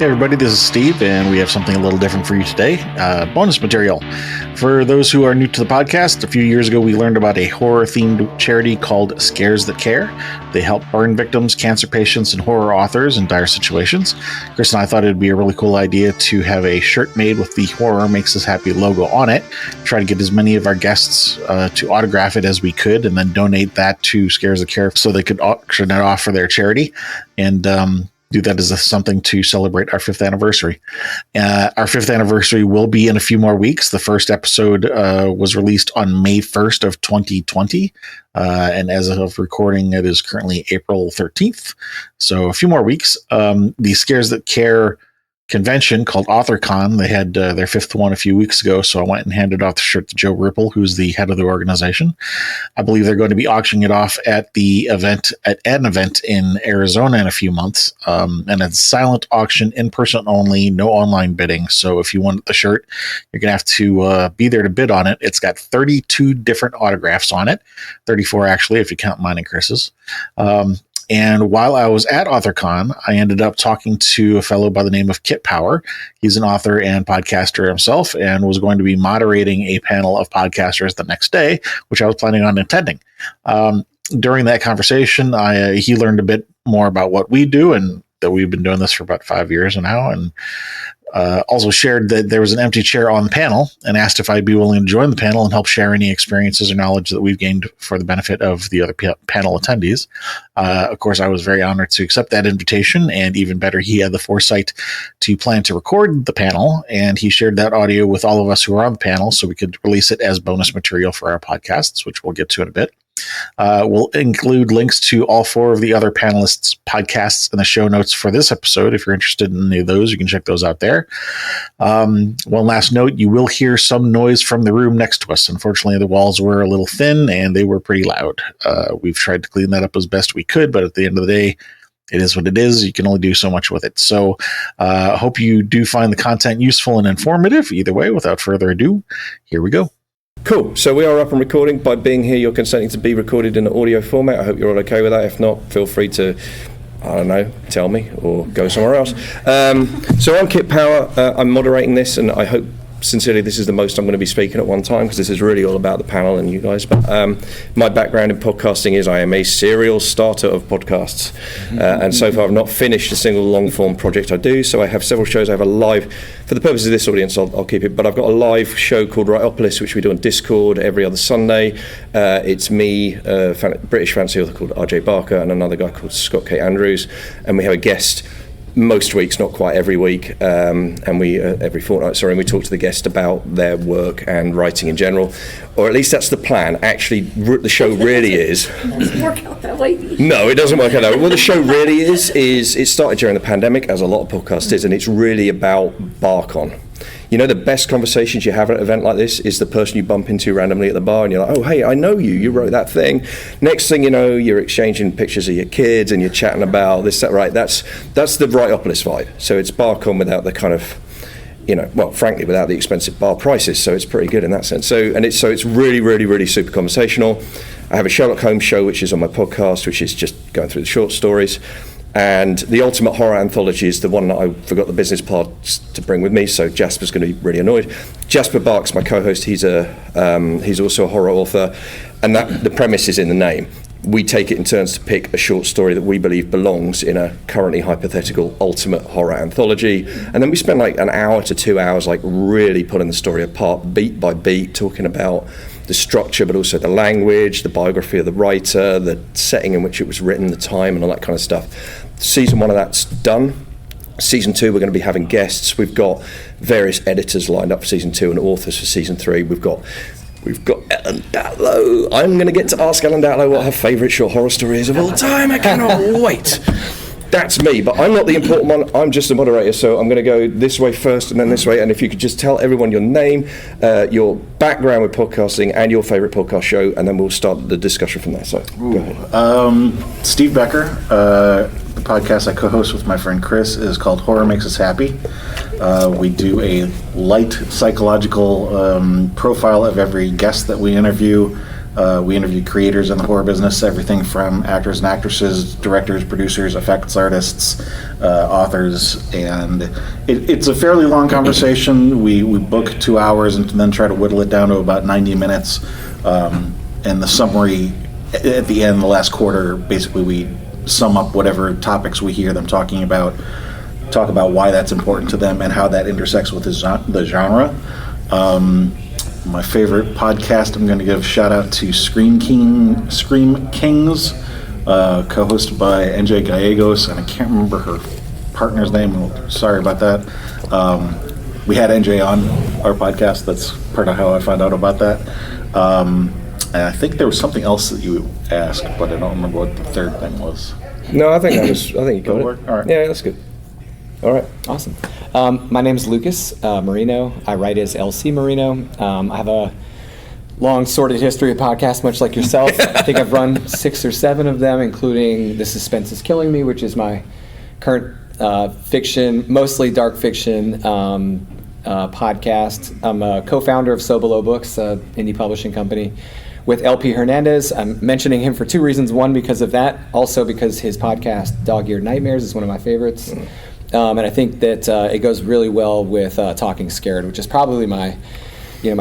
Hey everybody, this is Steve, and we have something a little different for you today. Bonus material. For those who are new to the podcast, a few years ago we learned about a horror-themed charity called Scares That Care. They help burn victims, cancer patients, and horror authors in dire situations. Chris and I thought it'd be a really cool idea to have a shirt made with the Horror Makes Us Happy logo on it. Try to get as many of our guests to autograph it as we could, and then donate that to Scares That Care so they could auction it off for their charity. And do that as something to celebrate our 5th anniversary. Our 5th anniversary will be in a few more weeks. The first episode was released on May 1st of 2020. And as of recording, it is currently April 13th. So a few more weeks. The Scares That Care convention called AuthorCon, they had their 5th one a few weeks ago, so I went and handed off the shirt to Joe Ripple, who's the head of the organization. I believe they're going to be auctioning it off at an event in Arizona in a few months, and it's silent auction, in person only, no online bidding. So if you want the shirt, you're gonna have to be there to bid on it. It's got 32 different autographs on it, 34 actually if you count mine and Chris's. And while I was at AuthorCon, I ended up talking to a fellow by the name of Kit Power. He's an author and podcaster himself and was going to be moderating a panel of podcasters the next day, which I was planning on attending. During that conversation, he learned a bit more about what we do and that we've been doing this for about 5 years now, and also shared that there was an empty chair on the panel and asked if I'd be willing to join the panel and help share any experiences or knowledge that we've gained for the benefit of the other panel attendees. Of course, I was very honored to accept that invitation, and even better, he had the foresight to plan to record the panel, and he shared that audio with all of us who were on the panel so we could release it as bonus material for our podcasts, which we'll get to in a bit. We'll include links to all 4 of the other panelists' podcasts in the show notes for this episode. If you're interested in any of those, you can check those out there. One last note, you will hear some noise from the room next to us. Unfortunately, the walls were a little thin and they were pretty loud. We've tried to clean that up as best we could, but at the end of the day, it is what it is. You can only do so much with it. So I hope you do find the content useful and informative. Either way, without further ado, here we go. Cool. So we are up and recording. By being here, you're consenting to be recorded in an audio format. I hope you're all okay with that. If not, feel free to, I don't know, tell me or go somewhere else. So I'm Kit Power. I'm moderating this, and I hope sincerely this is the most I'm going to be speaking at one time, because this is really all about the panel and you guys. But my background in podcasting is I am a serial starter of podcasts, and so far I've not finished a single long form project I do. So I have several shows. I have a live, for the purposes of this audience I'll keep it, but I've got a live show called Writeopolis, which we do on Discord every other Sunday. It's me, British fantasy author called RJ Barker, and another guy called Scott K. Andrews, and we have a guest most weeks, not quite every week, and we every fortnight, and we talk to the guest about their work and writing in general, or at least that's the plan. Actually, the show really is. It doesn't work out that way. No, it doesn't work out that way. Well, the show really is it started during the pandemic, as a lot of podcasts is, and it's really about BarCon. You know, the best conversations you have at an event like this is the person you bump into randomly at the bar and you're like, oh, hey, I know you wrote that thing. Next thing you know, you're exchanging pictures of your kids and you're chatting about this, that, right? That's the Writeopolis vibe. So it's BarCon without the kind of, frankly, without the expensive bar prices. So it's pretty good in that sense. So it's really, really, really super conversational. I have a Sherlock Holmes show, which is on my podcast, which is just going through the short stories. And the Ultimate Horror Anthology is the one that I forgot the business part to bring with me, so Jasper's going to be really annoyed. Jasper Barks, my co-host, he's also a horror author, and that the premise is in the name. We take it in turns to pick a short story that we believe belongs in a currently hypothetical Ultimate Horror Anthology, and then we spend like an hour to 2 hours like really pulling the story apart, beat by beat, talking about the structure, but also the language, the biography of the writer, the setting in which it was written, the time, and all that kind of stuff. Season 1 of that's done. Season 2, we're going to be having guests. We've got various editors lined up for Season 2 and authors for Season 3. We've got Ellen Datlow. I'm going to get to ask Ellen Datlow what her favourite short horror story is of all time. I cannot wait. That's me, but I'm not the important one. I'm just the moderator, so I'm going to go this way first and then this way. And if you could just tell everyone your name, your background with podcasting, and your favourite podcast show, and then we'll start the discussion from there. So, go ahead. Steve Becker. The podcast I co-host with my friend Chris is called Horror Makes Us Happy. We do a light psychological profile of every guest that we interview. We interviewed creators in the horror business, everything from actors and actresses, directors, producers, effects artists, authors, and it's a fairly long conversation. We book 2 hours and then try to whittle it down to about 90 minutes. And the summary at the end, the last quarter, basically we sum up whatever topics we hear them talking about, talk about why that's important to them and how that intersects with the genre. My favorite podcast, I'm going to give a shout out to Scream Kings, co-hosted by NJ Gallegos, and I can't remember her partner's name. Sorry about that. We had NJ on our podcast. That's part of how I found out about that. And I think there was something else that you asked, but I don't remember what the third thing was. No, I think you got it. All right. Yeah, that's good. All right. Awesome. My name is Lucas Marino. I write as LC Marino. I have a long sordid history of podcasts, much like yourself. I think I've run 6 or 7 of them, including The Suspense is Killing Me, which is my current fiction, mostly dark fiction podcast. I'm a co-founder of So Below Books, an indie publishing company, with LP Hernandez. I'm mentioning him for 2 reasons. One, because of that. Also because his podcast, Dog-Eared Nightmares, is one of my favorites. And I think that it goes really well with Talking Scared, which is probably my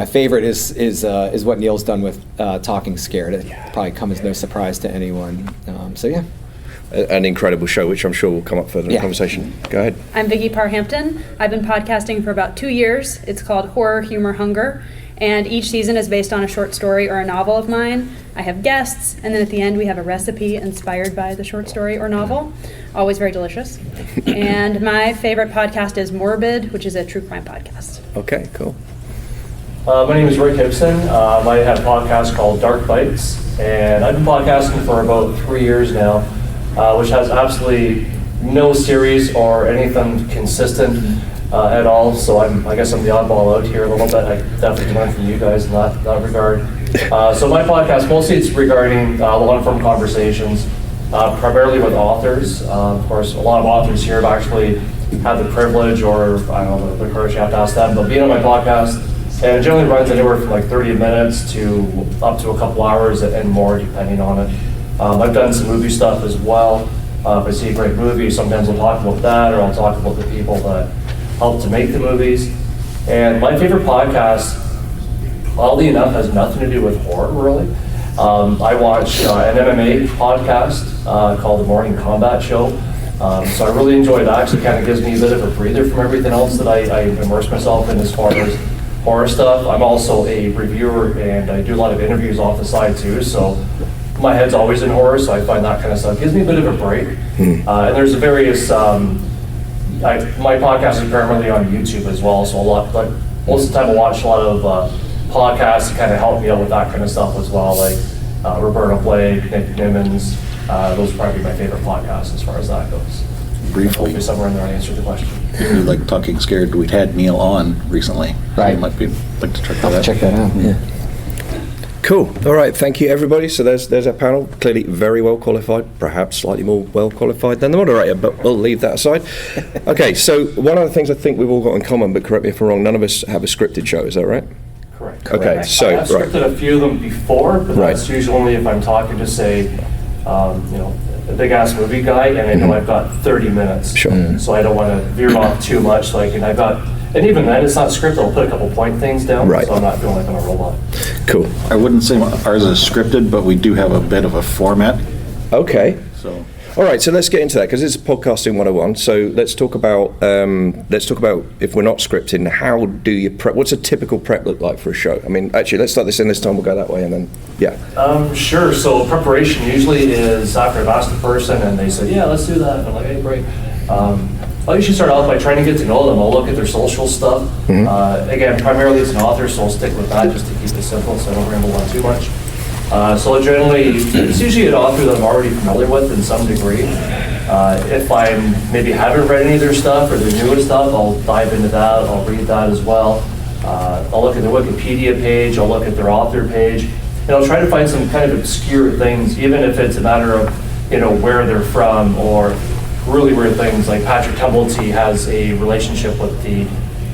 favorite is what Neil's done with Talking Scared. It probably comes as no surprise to anyone. So yeah. An incredible show, which I'm sure will come up further in the conversation. Go ahead. I'm Vicki Parhampton. I've been podcasting for about 2 years. It's called Horror, Humor, Hunger. And each season is based on a short story or a novel of mine. I have guests, and then at the end we have a recipe inspired by the short story or novel. Always very delicious. And my favorite podcast is Morbid, which is a true crime podcast. Okay, cool. My name is Rick Gibson. I have a podcast called Dark Bites, and I've been podcasting for about 3 years now, which has absolutely no series or anything consistent at all, so I guess I'm the oddball out here a little bit. I definitely learn from you guys in that regard. So my podcast, mostly it's regarding long-form conversations, primarily with authors. Of course, a lot of authors here have actually had the privilege, or I don't know, the courage, you have to ask them, but being on my podcast, and it generally runs anywhere from like 30 minutes to up to a couple hours and more, depending on it. I've done some movie stuff as well. If I see a great movie, sometimes I'll talk about that, or I'll talk about the people that helped to make the movies. And my favorite podcast, oddly enough, has nothing to do with horror, really. I watch an MMA podcast called The Morning Combat Show. So I really enjoy that, because it kind of gives me a bit of a breather from everything else that I immerse myself in as far as horror stuff. I'm also a reviewer, and I do a lot of interviews off the side too, so my head's always in horror, so I find that kind of stuff gives me a bit of a break. And there's various, my podcast is primarily on YouTube as well, so most of the time I watch a lot of podcasts to kind of help me out with that kind of stuff as well, like Roberta Blake, Nick Nimmons. Those would probably be my favorite podcasts as far as that goes. Briefly, hopefully somewhere in there I answered the question. Like Talking Scared, we'd had Neil on recently. Right. You might like to check that out. Check that out. Yeah. Cool. All right. Thank you, everybody. So there's our panel. Clearly very well qualified, perhaps slightly more well qualified than the moderator, but we'll leave that aside. Okay. So one of the things I think we've all got in common, but correct me if I'm wrong, none of us have a scripted show. Is that right? Correct. Okay. So I've scripted a few of them before, but that's usually only if I'm talking to, say, a big ass movie guy, and I know I've got 30 minutes. Sure. So I don't want to veer off too much. And even then, it's not scripted. I'll put a couple point things down, so I'm not feeling like I'm a robot. Cool. I wouldn't say ours is scripted, but we do have a bit of a format. Okay. So. All right, so let's get into that, because it's podcasting 101. So let's talk about if we're not scripting, how do you prep? What's a typical prep look like for a show? I mean, actually, let's start this in this time. We'll go that way, and then Sure. So preparation usually is after I've asked the person and they say, yeah, let's do that. And I'm like, hey, great. I usually start off by trying to get to know them. I'll look at their social stuff. Again, primarily it's an author, so I'll stick with that just to keep it simple, so I don't ramble on too much. So it's usually an author that I'm already familiar with in some degree. If I maybe haven't read any of their stuff or their newest stuff, I'll dive into that. I'll read that as well. I'll look at their Wikipedia page. I'll look at their author page, and I'll try to find some kind of obscure things, even if it's a matter of where they're from, or really weird things like Patrick Tumblety has a relationship with the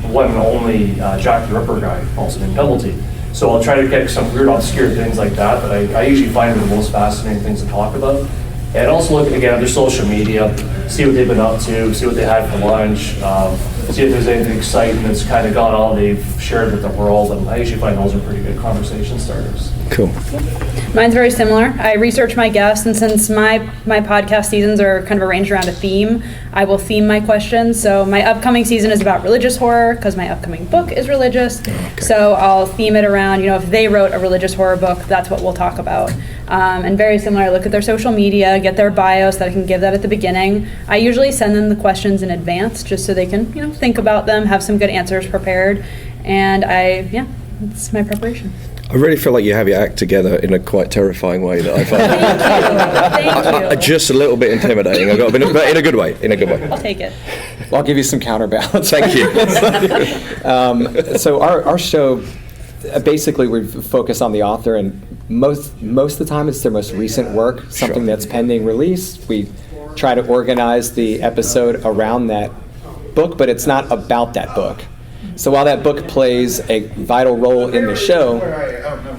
one and only Jack the Ripper guy, also named Tumblety. So I'll try to get some weird, obscure things like that I usually find the most fascinating things to talk about. And also look again at their social media, see what they've been up to, see what they had for lunch, see if there's anything exciting that's kind of gone on they've shared with the world. And I usually find those are pretty good conversation starters. Cool. Mine's very similar. I research my guests, and since my podcast seasons are kind of arranged around a theme, I will theme my questions. So my upcoming season is about religious horror because my upcoming book is religious. Okay. So I'll theme it around, if they wrote a religious horror book, that's what we'll talk about. And very similar, I look at their social media, get their bio so that I can give that at the beginning. I usually send them the questions in advance just so they can, think about them, have some good answers prepared. And it's my preparation. I really feel like you have your act together in a quite terrifying way that I find. Thank you. Just a little bit intimidating. But in a good way. I'll take it. Well, I'll give you some counterbalance. Thank you. So our show, basically we focus on the author, and most of the time it's their most recent work, something that's pending release. We try to organize the episode around that book, but it's not about that book. So while that book plays a vital role in the show,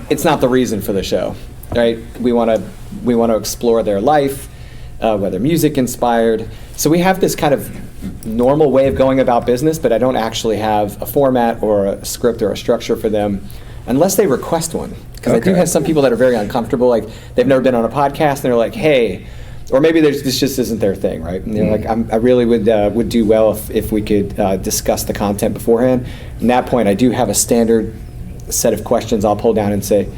it's not the reason for the show, right? We want to explore their life, whether music inspired. So we have this kind of normal way of going about business, but I don't actually have a format or a script or a structure for them unless they request one. Because I do have some people that are very uncomfortable, like they've never been on a podcast and they're like, hey, or maybe this just isn't their thing, right? And they're like, I really would do well if we could discuss the content beforehand. At that point, I do have a standard set of questions I'll pull down and say,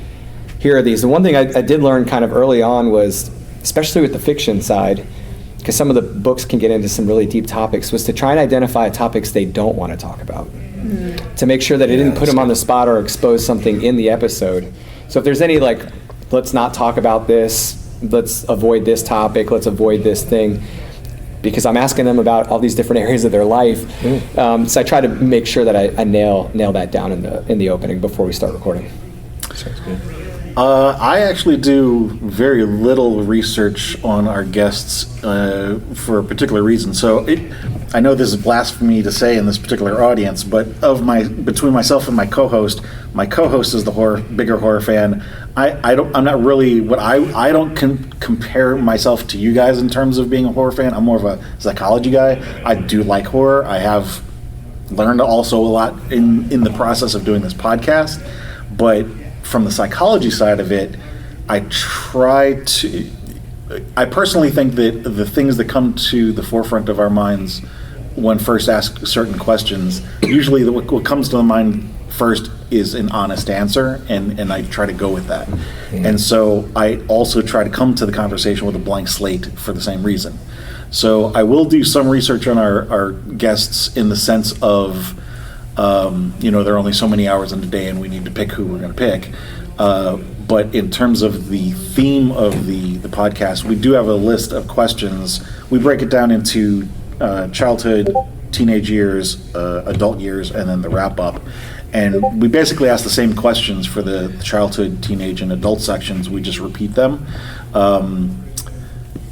here are these. The one thing I did learn kind of early on was, especially with the fiction side, because some of the books can get into some really deep topics, was to try and identify topics they don't want to talk about. To make sure that it didn't put them on the spot or expose something in the episode. So if there's any let's not talk about this, let's avoid this topic, let's avoid this thing, because I'm asking them about all these different areas of their life. So I try to make sure that I nail that down in the opening before we start recording. Sounds good. I actually do very little research on our guests for a particular reason. So I know this is blasphemy to say in this particular audience, but between myself and my co-host is the bigger horror fan. I'm not really I don't compare myself to you guys in terms of being a horror fan. I'm more of a psychology guy. I do like horror. I have learned also a lot in the process of doing this podcast, but from the psychology side of it, I personally think that the things that come to the forefront of our minds when first asked certain questions, usually what comes to the mind first is an honest answer, and I try to go with that. And so I also try to come to the conversation with a blank slate for the same reason. So I will do some research on our guests in the sense of, there are only so many hours in the day and we need to pick who we're going to pick. But in terms of the theme of the podcast, we do have a list of questions. We break it down into childhood, teenage years, adult years, and then the wrap-up. And we basically ask the same questions for the childhood, teenage, and adult sections. We just repeat them.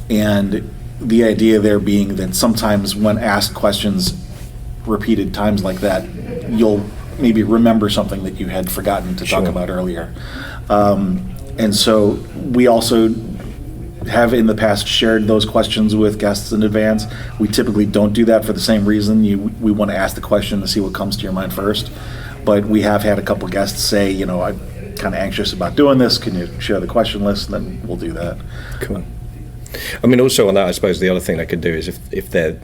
And the idea there being that sometimes when asked questions repeated times like that, you'll maybe remember something that you had forgotten to talk about earlier. And so we also have in the past shared those questions with guests in advance. We typically don't do that for the same reason. We want to ask the question to see what comes to your mind first. But we have had a couple guests say, I'm kind of anxious about doing this. Can you share the question list? And then we'll do that. Cool. I mean, also on that, I suppose the other thing they could do is if they're,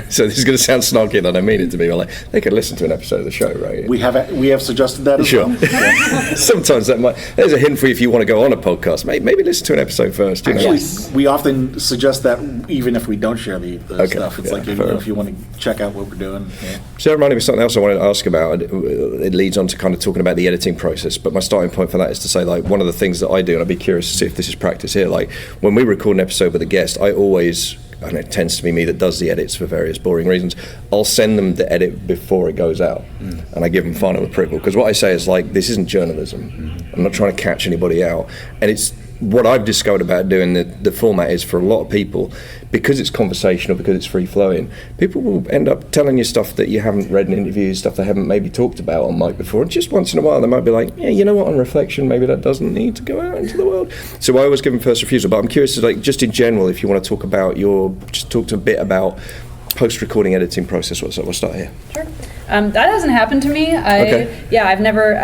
so this is going to sound snarky and I don't mean it to be, but like they could listen to an episode of the show, right? We have suggested that as well. Yeah. Sometimes there's a hint for you if you want to go on a podcast, maybe listen to an episode first. Actually, we often suggest that even if we don't share the stuff. It's if you want to check out what we're doing. Yeah. So that reminded me of something else I wanted to ask about. It leads on to kind of talking about the editing process, but my starting point for that is to say, like, one of the things that I do, and I'd be curious to see if this is practice here, like when we record an episode with a guest, I always, and it tends to be me that does the edits for various boring reasons, I'll send them the edit before it goes out, and I give them final approval, because what I say is, like, this isn't journalism. I'm not trying to catch anybody out, and it's what I've discovered about doing the format is, for a lot of people, because it's conversational, because it's free flowing, people will end up telling you stuff that you haven't read in interviews, stuff they haven't maybe talked about on mic before. And just once in a while, they might be like, yeah, you know what, on reflection, maybe that doesn't need to go out into the world. So I always give them first refusal. But I'm curious, like, just in general, if you want to talk about just talk to a bit about post-recording editing process. We'll start here. Sure. That hasn't happened to me. I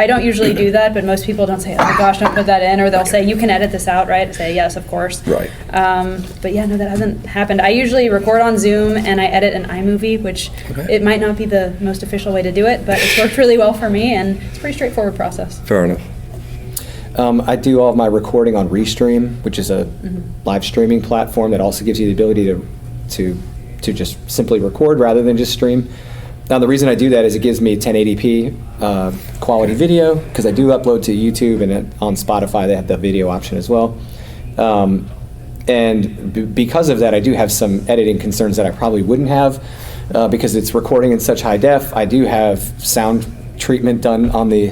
don't usually do that, but most people don't say, oh my gosh, don't put that in, or they'll say, you can edit this out, right? I say, yes, of course. Right. But yeah, no, that hasn't happened. I usually record on Zoom and I edit in iMovie, which it might not be the most official way to do it, but it's worked really well for me, and it's a pretty straightforward process. Fair enough. I do all of my recording on Restream, which is a live streaming platform that also gives you the ability to just simply record rather than just stream. Now, the reason I do that is it gives me 1080p quality video, because I do upload to YouTube, and on Spotify they have the video option as well. And because of that, I do have some editing concerns that I probably wouldn't have, because it's recording in such high def. I do have sound treatment done on the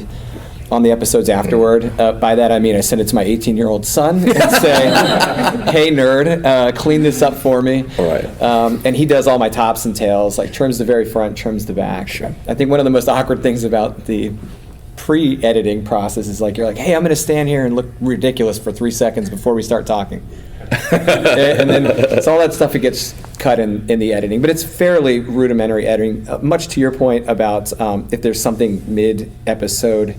episodes afterward. By that I mean I send it to my 18-year-old son and say, hey nerd, clean this up for me. All right. And he does all my tops and tails, like trims the very front, trims the back. Sure. I think one of the most awkward things about the pre-editing process is, like, you're like, hey, I'm going to stand here and look ridiculous for 3 seconds before we start talking. And then it's all that stuff that gets cut in the editing. But it's fairly rudimentary editing, much to your point about if there's something mid-episode.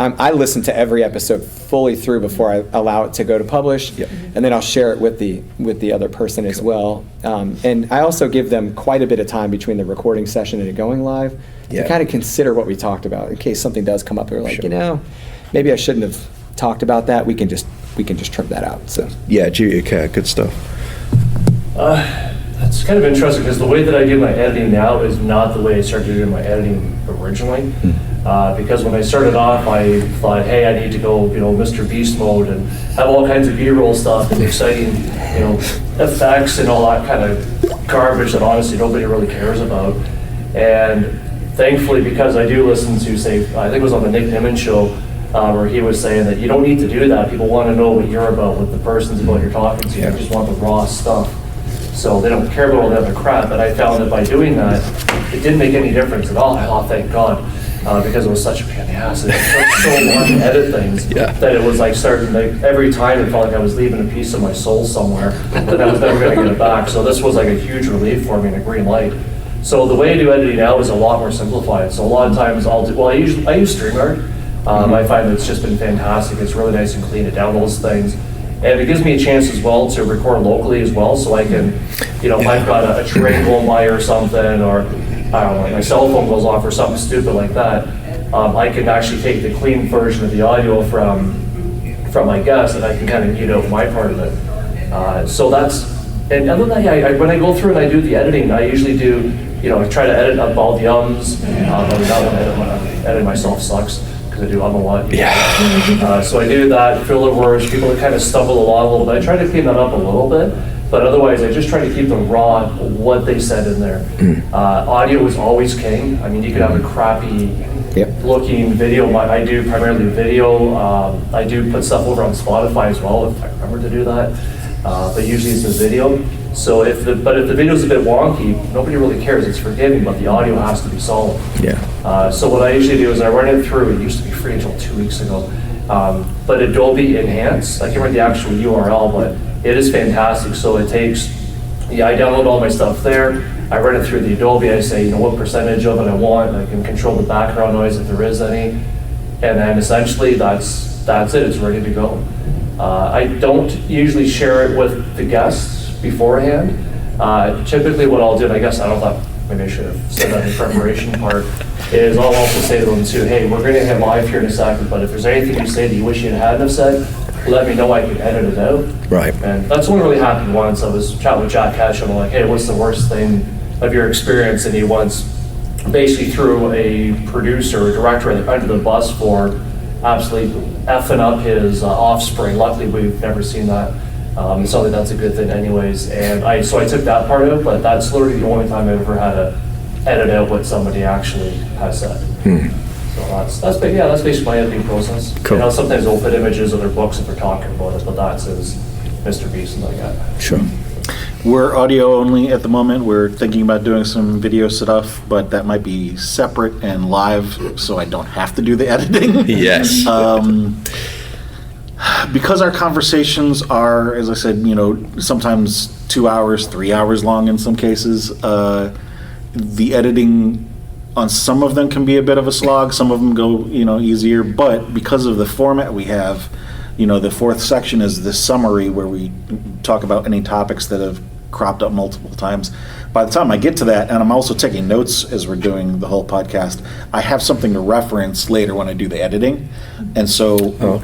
I listen to every episode fully through before I allow it to go to publish, and then I'll share it with the other person as well. And I also give them quite a bit of time between the recording session and it going live to kind of consider what we talked about, in case something does come up. They're like, maybe I shouldn't have talked about that. We can just trim that out. So duty of care, good stuff. That's kind of interesting, because the way that I do my editing now is not the way I started doing my editing originally. Because when I started off, I thought, hey, I need to go, Mr. Beast mode and have all kinds of B-roll stuff and exciting, effects and all that kind of garbage that honestly nobody really cares about. And thankfully, because I do listen to, say, I think it was on the Nick Nimmin show, where he was saying that you don't need to do that. People want to know what you're about, what the person's about you're talking to. They just want the raw stuff. So they don't care about all the other crap. But I found that by doing that, it didn't make any difference at all. Oh, thank God. Because it was such a pain in the ass. It took so long to edit things that it was like starting, like, every time it felt like I was leaving a piece of my soul somewhere that I was never going to get it back. So this was like a huge relief for me and a green light. So the way I do editing now is a lot more simplified. So a lot of times I use StreamYard. I find that it's just been fantastic. It's really nice and clean. It downloads things. And it gives me a chance as well to record locally as well, so I can, if I've got a train going by or something, or I don't know, my cell phone goes off or something stupid like that, I can actually take the clean version of the audio from my guest, and I can kind of mute out my part of it. So that's, and other than that, when I go through and I do the editing, I usually do, I try to edit up all the ums. That one edit myself sucks. I do a lot. So I do that, filler words, people that kind of stumble along a little bit. I try to clean that up a little bit, but otherwise I just try to keep the raw, what they said in there. Audio is always king. I mean, you could have a crappy looking video. I do primarily video. I do put stuff over on Spotify as well, if I remember to do that. But usually it's a video. So if the video's a bit wonky, nobody really cares. It's forgiving, but the audio has to be solid. So what I usually do is I run it through. It used to be free until 2 weeks ago, but Adobe Enhance. I can't remember the actual URL, but it is fantastic. So it takes, I download all my stuff there. I run it through the Adobe. I say, what percentage of it I want. I can control the background noise if there is any, and then essentially that's it. It's ready to go. I don't usually share it with the guests beforehand. Typically what I'll do, and I guess I don't know, maybe I should have said that in the preparation part, is I'll also say to them too, hey, we're going to hit live here in a second, but if there's anything you say that you wish you hadn't have said, let me know, I can edit it out. Right. And that's what really happened once. I was chatting with Jack Ketchum, and I'm like, hey, what's the worst thing of your experience? And he once basically threw a producer or director under the bus for absolutely effing up his offspring. Luckily, we've never seen that. So that's a good thing anyways. And so I took that part out, but that's literally the only time I've ever had to edit out what somebody actually has said. So that's basically my editing process. Cool. You know, sometimes I'll put images of their books if they're talking about it, but that's his Mr. Beast and like that. Sure. We're audio only at the moment. We're thinking about doing some video stuff, but that might be separate and live, so I don't have to do the editing. Yes. Because our conversations are, as I said, you know, sometimes 2 hours, 3 hours long in some cases, the editing on some of them can be a bit of a slog. Some of them go, you know, easier. But because of the format we have, you know, the fourth section is the summary where we talk about any topics that have cropped up multiple times. By the time I get to that, and I'm also taking notes as we're doing the whole podcast, I have something to reference later when I do the editing. And so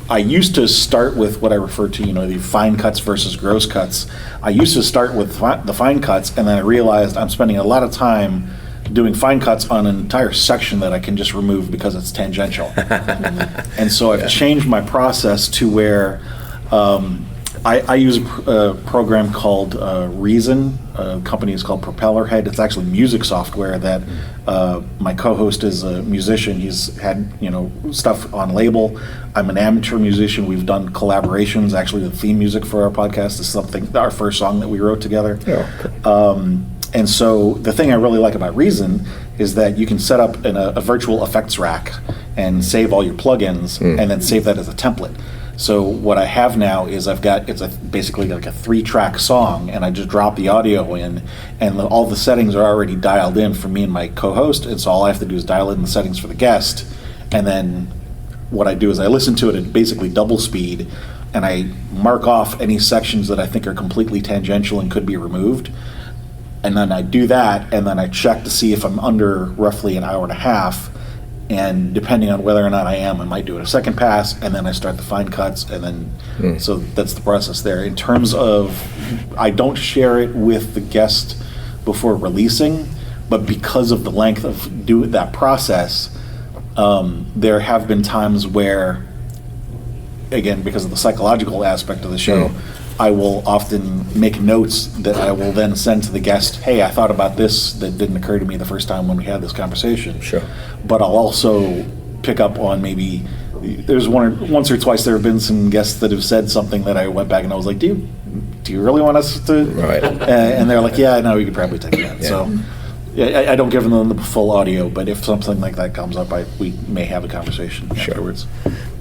I used to start with what I refer to, you know, the fine cuts versus gross cuts. I used to start with the fine cuts, and then I realized I'm spending a lot of time doing fine cuts on an entire section that I can just remove because it's tangential. And so I've changed my process to where I use a program called Reason. The company is called Propellerhead. It's actually music software that my co-host is a musician. He's had, you know, stuff on label. I'm an amateur musician. We've done collaborations. Actually, the theme music for our podcast is our first song that we wrote together. And so the thing I really like about Reason is that you can set up a virtual effects rack and save all your plugins and then save that as a template. So what I have now is basically like a 3-track song, and I just drop the audio in, and all the settings are already dialed in for me and my co-host, and so all I have to do is dial in the settings for the guest, and then what I do is I listen to it at basically double speed, and I mark off any sections that I think are completely tangential and could be removed. And then I do that, and then I check to see if I'm under roughly an hour and a half. And depending on whether or not I am, I might do it a second pass, and then I start the fine cuts, and then so that's the process there. In terms of, I don't share it with the guest before releasing, but because of the length of that process, there have been times where, again, because of the psychological aspect of the show, I will often make notes that I will then send to the guest. Hey, I thought about this that didn't occur to me the first time when we had this conversation. Sure. But I'll also pick up on maybe there's once or twice there have been some guests that have said something that I went back and I was like, do you really want us to? Right. And they're like, yeah, no, we could probably take that. So I don't give them the full audio, but if something like that comes up, we may have a conversation afterwards.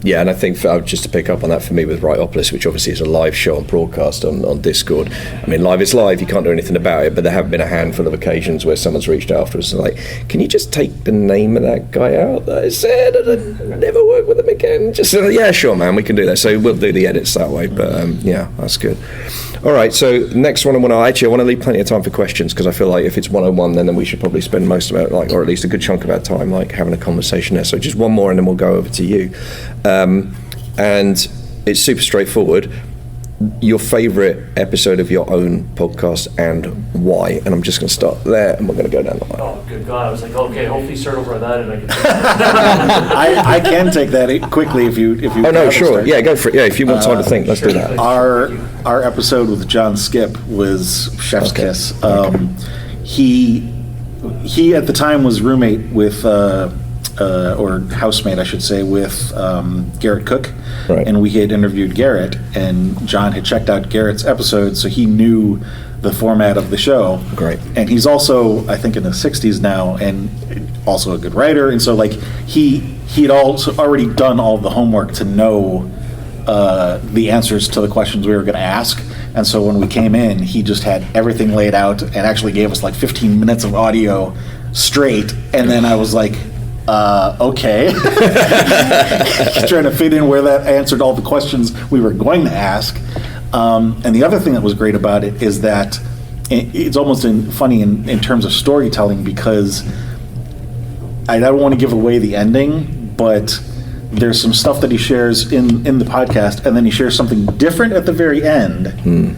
Yeah, and I think just to pick up on that for me with Writeopolis, which obviously is a live show and broadcast on Discord. I mean, live is live, you can't do anything about it, but there have been a handful of occasions where someone's reached out to us and like, can you just take the name of that guy out that I said and I'd never work with him again? Just yeah, sure, man, we can do that. So we'll do the edits that way, but yeah, that's good. All right, so next one I want to leave plenty of time for questions because I feel like if it's 101, then we should probably spend most of it, or at least a good chunk of our time, having a conversation there. So just one more, and then we'll go over to you. And it's super straightforward. Your favourite episode of your own podcast and why? And I'm just going to start there, and we're going to go down the line. Oh, good God! I was like, okay, hopefully start over at that, and I can. I can take that quickly if you. Oh no, sure. Start. Yeah, go for it. Yeah, if you want time to think, let's do that. Our episode with John Skip was Chef's Kiss. He at the time was roommate with. Or housemate, I should say, with Garrett Cook. Right. And we had interviewed Garrett, and John had checked out Garrett's episode, so he knew the format of the show. Great. And he's also, I think, in his 60s now, and also a good writer. And so, he'd also already done all the homework to know the answers to the questions we were going to ask. And so when we came in, he just had everything laid out and actually gave us 15 minutes of audio straight. And then I was like, okay. Trying to fit in where that answered all the questions we were going to ask. And the other thing that was great about it is that it's almost funny in terms of storytelling, because I don't want to give away the ending, but there's some stuff that he shares in the podcast, and then he shares something different at the very end.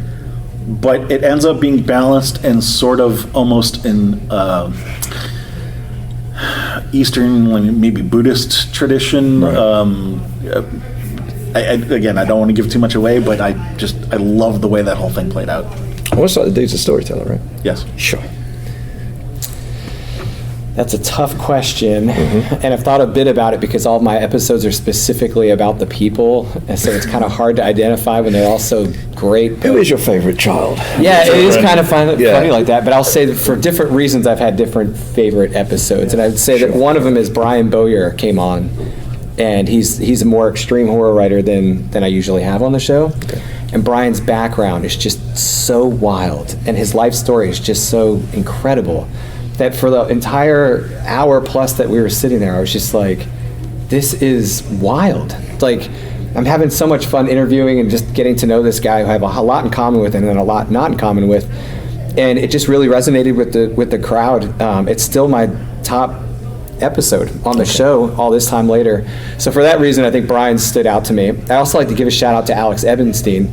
But it ends up being balanced and sort of almost in Eastern, maybe Buddhist tradition. Right. Again, I don't want to give too much away, but I love the way that whole thing played out. Almost like the dude's a storyteller, right? Yes. Sure. That's a tough question, and I've thought a bit about it because all of my episodes are specifically about the people, and so it's kind of hard to identify when they're all so great. Who is your favorite child? Yeah, it is kind of funny like that, but I'll say that for different reasons I've had different favorite episodes, and I would say that one of them is Brian Bowyer came on, and he's a more extreme horror writer than I usually have on the show. Okay. And Brian's background is just so wild, and his life story is just so incredible that for the entire hour plus that we were sitting there, I was just like, this is wild. Like, I'm having so much fun interviewing and just getting to know this guy who I have a lot in common with and then a lot not in common with. And it just really resonated with the crowd. It's still my top episode on the show all this time later. So for that reason, I think Brian stood out to me. I also like to give a shout out to Alex Ebenstein,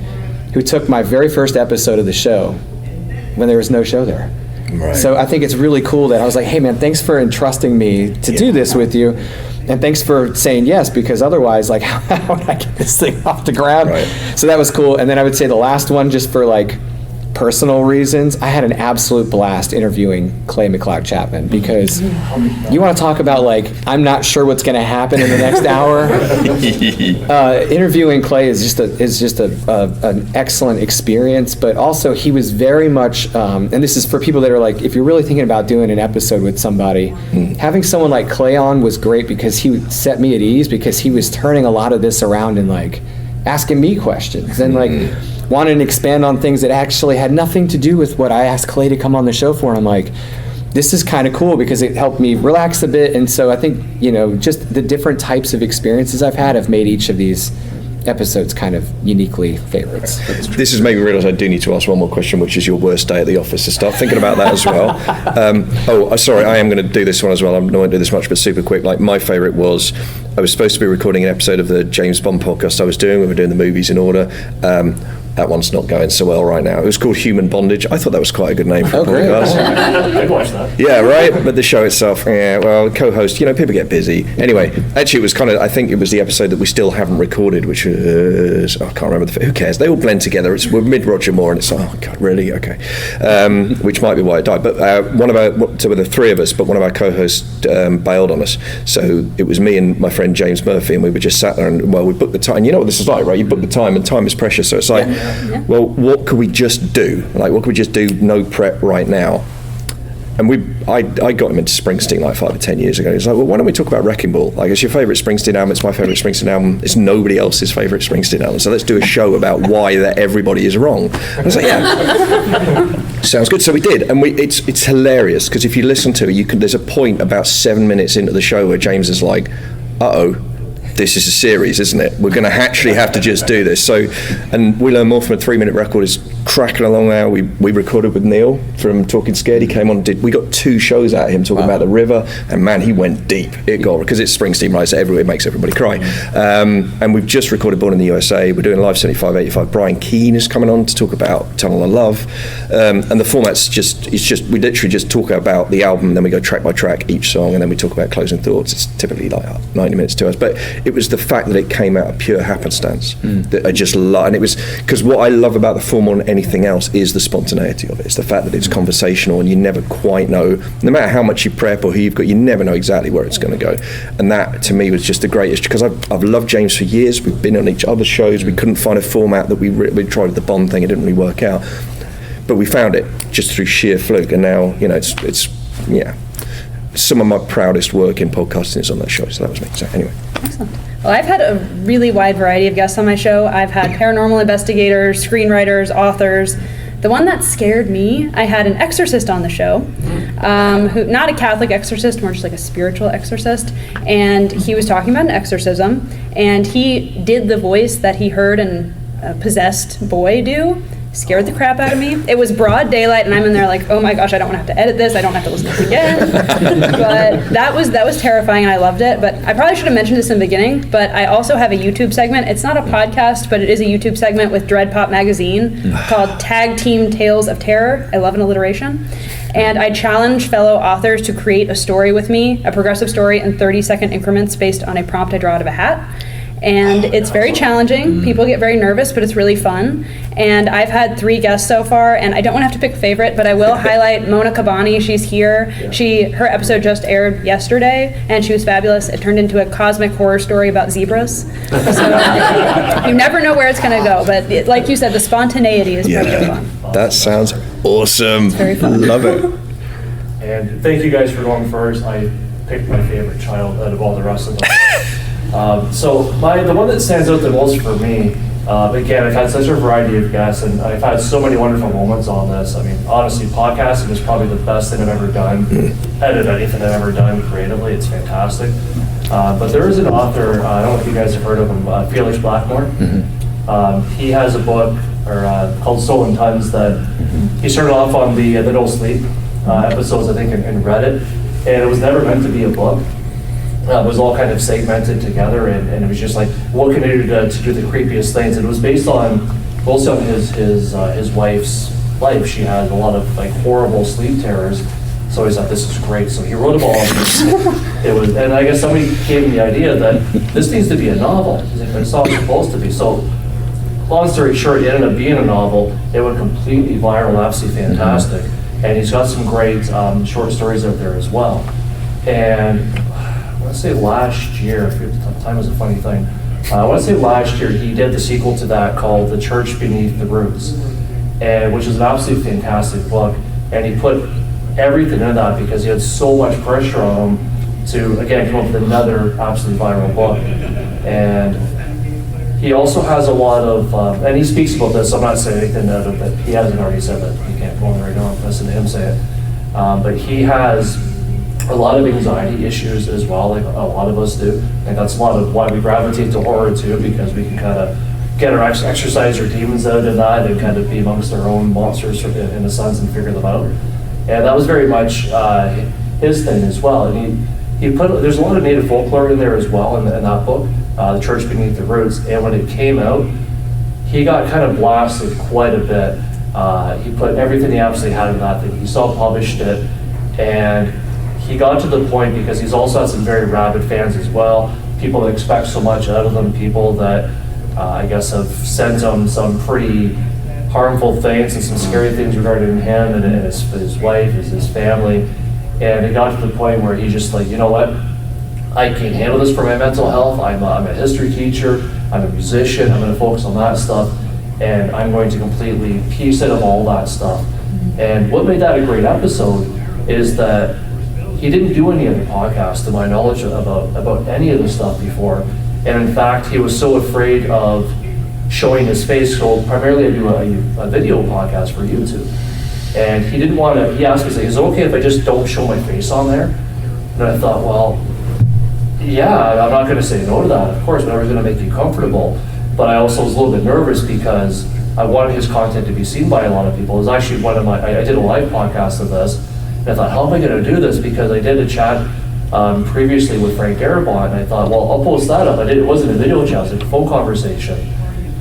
who took my very first episode of the show when there was no show there. Right. So I think it's really cool that I was like, hey man, thanks for entrusting me to do this with you. And thanks for saying yes, because otherwise, like, how would I get this thing off the ground? Right. So that was cool. And then I would say the last one, just for like personal reasons, I had an absolute blast interviewing Clay McLeod Chapman, because you want to talk about like, I'm not sure what's going to happen in the next hour. Interviewing Clay is just an excellent experience, but also he was very much, and this is for people that are like, if you're really thinking about doing an episode with somebody, having someone like Clay on was great because he set me at ease, because he was turning a lot of this around and like asking me questions and like wanted to expand on things that actually had nothing to do with what I asked Clay to come on the show for. I'm like, this is kind of cool because it helped me relax a bit. And so I think, just the different types of experiences I've had have made each of these episodes kind of uniquely favorites. This has made me realize I do need to ask one more question, which is your worst day at the office. So start thinking about that as well. Sorry, I am going to do this one as well. I don't want to do this much, but super quick. Like, my favorite was, I was supposed to be recording an episode of the James Bond podcast I was doing. We were doing the movies in order. That one's not going so well right now. It was called Human Bondage. I thought that was quite a good name for a podcast. I'd watch that. Yeah, right? But the show itself, co-host, people get busy. Anyway, actually it was I think it was the episode that we still haven't recorded, which was, I can't remember, who cares? They all blend together. We're mid-Roger Moore, and it's, oh God, really? Okay. Which might be why it died. But so the three of us, but one of our co-hosts bailed on us. So it was me and my friend James Murphy, and we were just sat there and, we booked the time. You know what this is like, right? You book the time, and time is precious. So it's like, well, what could we just do? Like, what could we just do, no prep right now? And I got him into Springsteen like 5 or 10 years ago. He's like, well, why don't we talk about Wrecking Ball? Like, it's your favourite Springsteen album, it's my favourite Springsteen album, it's nobody else's favourite Springsteen album. So let's do a show about why that everybody is wrong. And I was like, yeah, sounds good. So we did, and it's hilarious, because if you listen to it, there's a point about 7 minutes into the show where James is like, this is a series, isn't it? We're going to actually have to just do this. So, and We Learn More from a 3-minute record is cracking along now. We recorded with Neil from Talking Scared. He came on, we got 2 shows out of him talking about the river, and man, he went deep. It got, because it's Springsteen, right? So it makes everybody cry. And we've just recorded Born in the USA. We're doing Live 75, 85. Brian Keane is coming on to talk about Tunnel of Love. And the format's we literally just talk about the album, then we go track by track each song, and then we talk about closing thoughts. It's typically like 90 minutes to us. But it was the fact that it came out of pure happenstance that I just love. And it was, because what I love about the form more than anything else is the spontaneity of it. It's the fact that it's conversational, and you never quite know, no matter how much you prep or who you've got, you never know exactly where it's going to go. And that to me was just the greatest, because I've loved James for years. We've been on each other's shows. We couldn't find a format that we tried with the Bond thing. It didn't really work out, but we found it just through sheer fluke. And now it's some of my proudest work in podcasting is on that show. So that was me. So anyway. Excellent. Well, I've had a really wide variety of guests on my show. I've had paranormal investigators, screenwriters, authors. The one that scared me, I had an exorcist on the show, who, not a Catholic exorcist, more just like a spiritual exorcist, and he was talking about an exorcism, and he did the voice that he heard a possessed boy do. Scared the crap out of me. It was broad daylight, and I'm in there like, oh my gosh, I don't want to have to edit this. I don't have to listen to it again. But that was terrifying, and I loved it. But I probably should have mentioned this in the beginning, but I also have a YouTube segment. It's not a podcast, but it is a YouTube segment with Dread Pop Magazine called Tag Team Tales of Terror. I love an alliteration. And I challenge fellow authors to create a story with me, a progressive story in 30-second increments based on a prompt I draw out of a hat. And it's very challenging. People get very nervous, but it's really fun. And I've had 3 guests so far, and I don't want to have to pick a favorite, but I will highlight Mona Kabani. She's here. Her episode just aired yesterday, and she was fabulous. It turned into a cosmic horror story about zebras. So you never know where it's going to go, but like you said, the spontaneity is pretty fun. That sounds awesome. It's very fun. Love it. And thank you guys for going first. I picked my favorite child out of all the rest of them. So the one that stands out the most for me, again, I've had such a variety of guests, and I've had so many wonderful moments on this. I mean, honestly, podcasting is probably the best thing I've ever done. Edit anything I've ever done creatively. It's fantastic. But there is an author, I don't know if you guys have heard of him, Felix Blackmore. He has a book called Stolen Tons that he started off on the No Sleep episodes, I think, and read it. And it was never meant to be a book. It was all kind of segmented together, and it was just like, what can I do to do the creepiest things? And it was based on, also on his wife's life. She had a lot of like horrible sleep terrors. So he thought, this is great. So he wrote them all. And I guess somebody gave him the idea that this needs to be a novel. He's like, it's not supposed to be. So long story short, it ended up being a novel. It went completely viral, absolutely fantastic. And he's got some great short stories out there as well. And I want to say last year, time is a funny thing. I want to say last year he did the sequel to that called The Church Beneath the Roots, which is an absolutely fantastic book. And he put everything in that because he had so much pressure on him to, again, come up with another absolutely viral book. And he also has a lot of, and he speaks about this, I'm not saying anything out of it, he hasn't already said that, you can't go on right now and listen to him say it. But he has a lot of anxiety issues as well, like a lot of us do. And that's a lot of why we gravitate to horror too, because we can kind of get our exercise our demons out of that and kind of be amongst our own monsters in a sense and figure them out. And that was very much his thing as well. And he put, there's a lot of native folklore in there as well in that book, The Church Beneath the Roots. And when it came out, he got kind of blasted quite a bit. He put everything he absolutely had in that thing. He self-published it, and he got to the point, because he's also had some very rabid fans as well, people that expect so much out of them, people that I guess have sent him some pretty harmful things and some scary things regarding him and his wife, his family. And it got to the point where he's just like, you know what? I can't handle this for my mental health. I'm a history teacher. I'm a musician. I'm going to focus on that stuff. And I'm going to completely piece out of all that stuff. And what made that a great episode is that he didn't do any other podcasts, to my knowledge, about any of the stuff before. And in fact, he was so afraid of showing his face. So primarily I do a video podcast for YouTube. And he didn't want to, he asked me, is it okay if I just don't show my face on there? And I thought, well, yeah, I'm not going to say no to that, of course, whatever's going to make you comfortable. But I also was a little bit nervous because I wanted his content to be seen by a lot of people. It was actually I did a live podcast of this, and I thought, how am I going to do this? Because I did a chat previously with Frank Darabont, and I thought, well, I'll post that up. It wasn't a video chat, it was a phone conversation.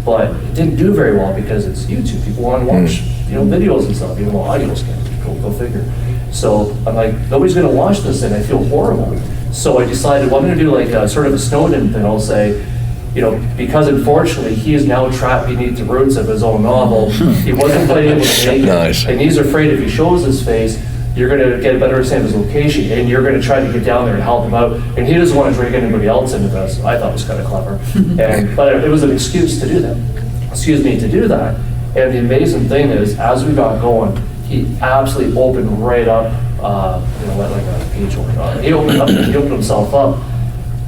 But it didn't do very well because it's YouTube. People want to watch videos and stuff, even though audios can't. Go figure. So I'm like, nobody's going to watch this, and I feel horrible. So I decided, well, I'm going to do like a sort of a Snowden thing. I'll say, because unfortunately he is now trapped beneath the roots of his own novel. He wasn't quite able to make it, and he's afraid if he shows his face, you're going to get a better understanding of his location, and you're going to try to get down there and help him out. And he doesn't want to drag anybody else into this. I thought it was kind of clever, but it was an excuse to do that. To do that. And the amazing thing is, as we got going, he absolutely opened right up. Like a page opener. He opened himself up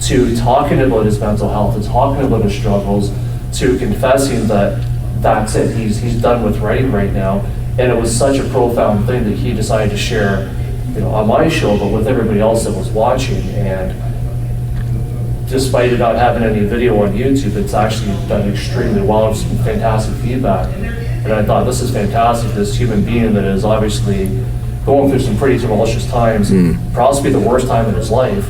to talking about his mental health, to talking about his struggles, to confessing that that's it. He's done with writing right now. And it was such a profound thing that he decided to share, on my show, but with everybody else that was watching. And despite it not having any video on YouTube, it's actually done extremely well. Some fantastic feedback. And I thought, this is fantastic. This human being that is obviously going through some pretty tumultuous times, possibly the worst time in his life.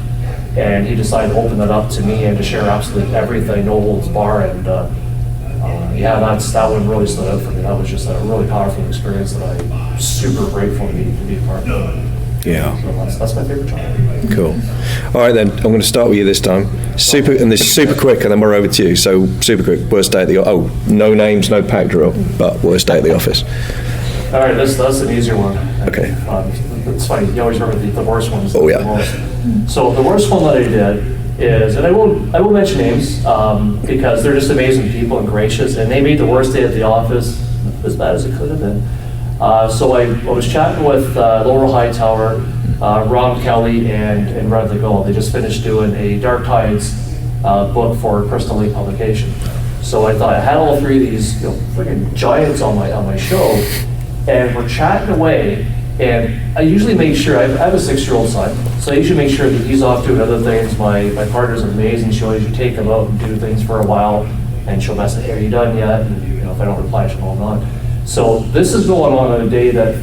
And he decided to open that up to me and to share absolutely everything, no holds barred. And that one really stood out for me. That was just a really powerful experience that I'm super grateful to be a part of. Yeah. So that's my favorite genre. Cool. All right then, I'm going to start with you this time. This is super quick, and then we're over to you. So super quick. Worst day at the no names, no pack drill, but worst day at the office. All right, that's an easier one. Okay. It's funny. You always remember the worst ones. Oh yeah. So the worst one that I did is, and I won't mention names because they're just amazing people and gracious, and they made the worst day at the office as bad as it could have been. So I was chatting with Laurel Hightower, Rob Kelly, and Red the Gold. They just finished doing a Dark Tides book for Crystal Lake publication. So I thought I had all three of these freaking giants on my show, and we're chatting away. And I usually make sure, I have a 6-year-old son, so I usually make sure that he's off doing other things. My partner's amazing. She'll usually take him out and do things for a while, and she'll message, hey, are you done yet? And if I don't reply, she'll hold on. So this is going on a day that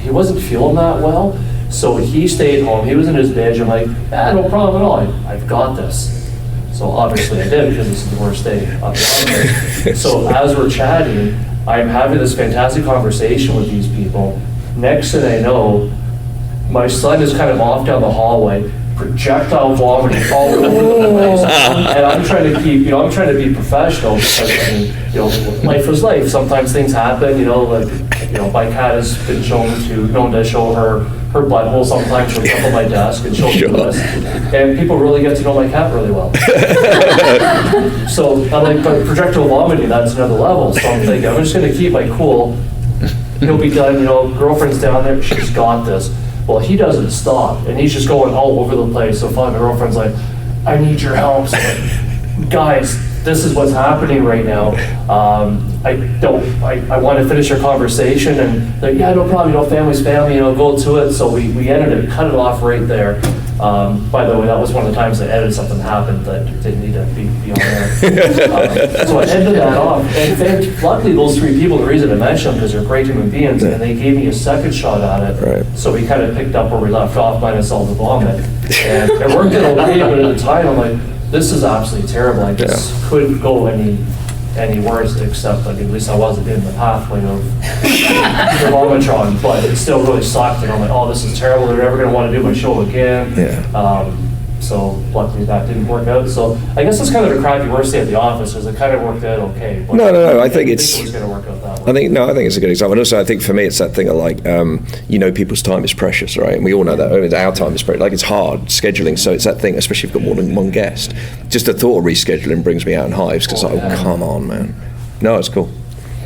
he wasn't feeling that well, so he stayed home. He was in his bed. I'm like, no problem at all. I've got this. So obviously I did, because this is the worst day of the office. So as we're chatting, I'm having this fantastic conversation with these people. Next thing I know, my son is kind of off down the hallway, projectile vomiting all over the place, and I'm trying to keep, I'm trying to be professional because life is life. Sometimes things happen. My cat has been known to show her butthole. Sometimes she'll jump on my desk and she'll do this, and people really get to know my cat really well. So I'm like, but projectile vomiting, that's another level. So I'm thinking, I'm just going to keep my cool. He'll be done, girlfriend's down there, she's got this. Well, he doesn't stop, and he's just going all over the place. So finally, my girlfriend's like, I need your help. So I'm like, guys, this is what's happening right now. I want to finish our conversation, and like, yeah, no problem, family's family, go to it. So we ended it, cut it off right there. By the way, that was one of the times I edited something that happened that didn't need to be on there. So I ended that off. And luckily, those three people, the reason I mentioned them, because they're great human beings, and they gave me a second shot at it. Right. So we kind of picked up where we left off, minus all the vomit. And it worked out okay, but at the time, I'm like, this is absolutely terrible. I just couldn't go any worse, except like at least I wasn't in the pathway of the vomitron, but it still really sucked, and I'm like, oh, this is terrible, they're never going to want to do my show again. So luckily that didn't work out. So I guess it's kind of a crappy worst day at the office, because it kind of worked out okay. But No. I think it was going to work out that way. I think it's a good example. And also, I think for me, it's that thing of like, people's time is precious, right? And we all know that. Our time is precious. Like, it's hard scheduling. So it's that thing, especially if you've got more than one guest. Just the thought of rescheduling brings me out in hives, because come on, man. No, it's cool.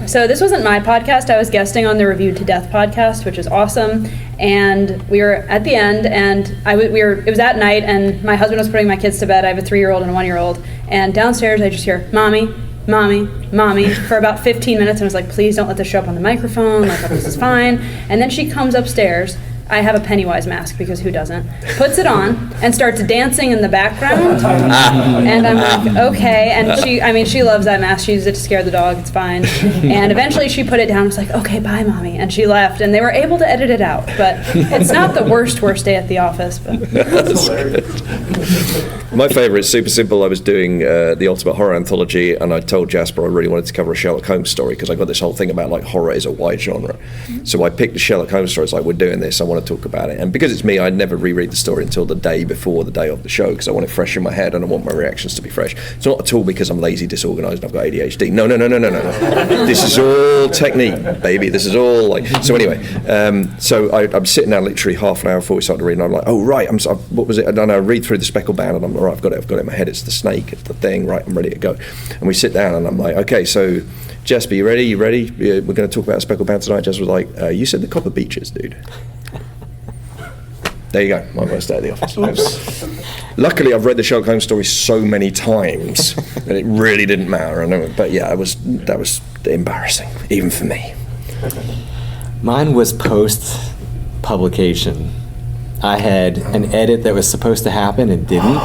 So this wasn't my podcast. I was guesting on the Reviewed to Death podcast, which is awesome. And we were at the end, and it was at night, and my husband was putting my kids to bed. I have a 3-year-old and a 1-year-old. And downstairs, I just hear, Mommy, Mommy, Mommy, for about 15 minutes. And I was like, please don't let this show up on the microphone. Like, this is fine. And then she comes upstairs. I have a Pennywise mask, because who doesn't? Puts it on and starts dancing in the background. And I'm like, okay. And she loves that mask. She used it to scare the dog. It's fine. And eventually she put it down and was like, okay, bye, Mommy. And she left. And they were able to edit it out. But it's not the worst day at the office. But My favorite is super simple. I was doing the Ultimate Horror Anthology, and I told Jasper I really wanted to cover a Sherlock Holmes story, because I got this whole thing about like horror is a wide genre. So I picked the Sherlock Holmes story. It's like, we're doing this, I want to talk about it. And because it's me, I'd never reread the story until the day before the day of the show, because I want it fresh in my head and I want my reactions to be fresh. It's not at all because I'm lazy, disorganized, and I've got ADHD. No. This is all technique, baby. This is all like. So anyway, so I'm sitting down literally half an hour before we started reading. I'm like, oh right, what was it? And I read through the Speckled Band, and I'm like, right, I've got it in my head. It's the snake, it's the thing. Right, I'm ready to go. And we sit down, and I'm like, okay, so Jasper, you ready? Yeah, we're going to talk about Speckled Band tonight. Jasper was like, you said the Copper Beaches, dude. There you go, my worst day at the office. Luckily, I've read the Sherlock Holmes story so many times that it really didn't matter. But yeah, that was embarrassing, even for me. Mine was post-publication. I had an edit that was supposed to happen and didn't.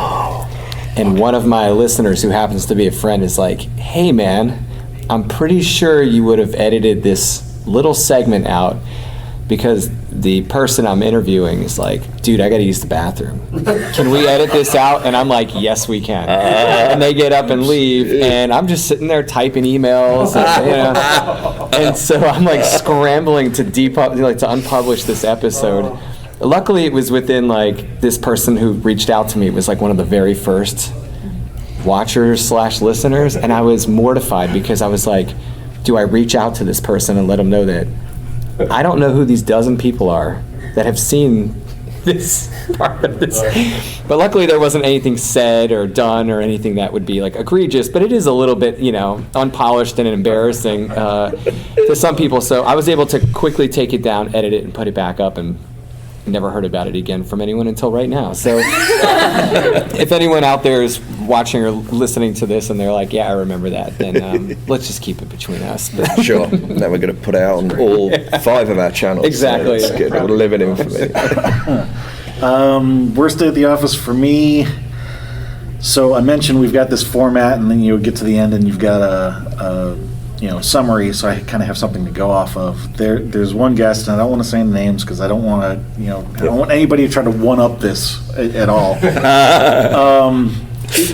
And one of my listeners, who happens to be a friend, is like, hey man, I'm pretty sure you would have edited this little segment out, because the person I'm interviewing is like, dude, I got to use the bathroom. Can we edit this out? And I'm like, yes, we can. And they get up and leave, and I'm just sitting there typing emails, and so I'm like scrambling to unpublish this episode. luckily it was within like this person who reached out to me. It was like one of the very first watchers/listeners, and I was mortified because I was like, do I reach out to this person and let them know that I don't know who these dozen people are that have seen this part of this? But luckily there wasn't anything said or done or anything that would be like egregious, but it is a little bit, unpolished and embarrassing to some people. So I was able to quickly take it down, edit it, and put it back up, and never heard about it again from anyone until right now. So if anyone out there is watching or listening to this and they're like, yeah, I remember that, then let's just keep it between us. Sure. Now we're going to put it out on all 5 of our channels. Exactly. So it's good. We'll live in infamy. Worst day at the office for me. So I mentioned we've got this format, and then you get to the end and you've got a summary. So I kind of have something to go off of. There's one guest, and I don't want to say names because I don't want to, I don't want anybody to try to one up this at all.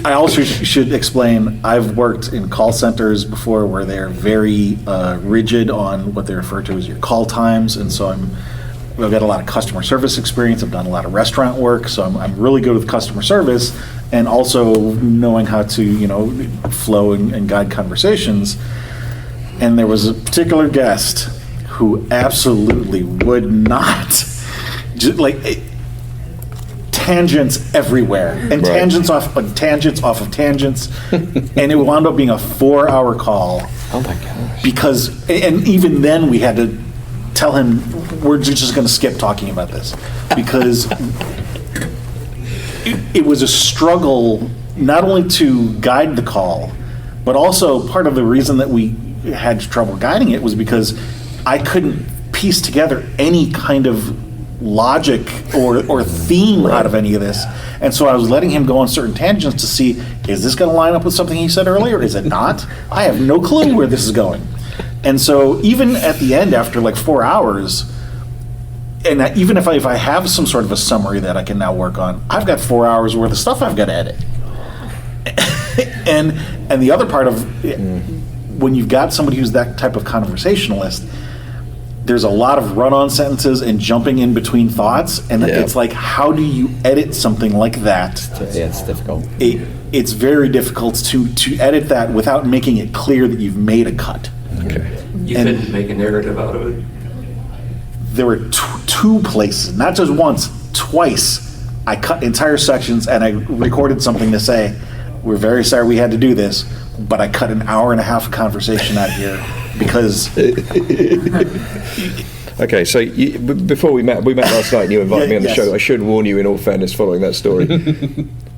I also should explain, I've worked in call centers before where they're very rigid on what they refer to as your call times, and so I've got a lot of customer service experience. I've done a lot of restaurant work, so I'm really good with customer service and also knowing how to, flow and guide conversations. And there was a particular guest who absolutely would not, just like, tangents everywhere, and Right. tangents off of tangents, and it wound up being a 4-hour call. Oh my gosh. Because, and even then we had to tell him, we're just going to skip talking about this, because it was a struggle not only to guide the call, but also part of the reason that we had trouble guiding it was because I couldn't piece together any kind of logic or theme out of any of this. And so I was letting him go on certain tangents to see, is this going to line up with something he said earlier? Is it not? I have no clue where this is going. And so even at the end, after like 4 hours, and even if I have some sort of a summary that I can now work on, I've got 4 hours worth of stuff I've got to edit. and the other part of when you've got somebody who's that type of conversationalist, there's a lot of run-on sentences and jumping in between thoughts, and it's like, how do you edit something like that? Yeah, it's difficult. It's very difficult to edit that without making it clear that you've made a cut. Okay. You couldn't make a narrative out of it? There were two places, not just once, twice, I cut entire sections and I recorded something to say, we're very sorry we had to do this, but I cut an hour and a half of conversation out here because... Okay, so before we met last night and you invited me on the Yes. show, I should warn you in all fairness following that story.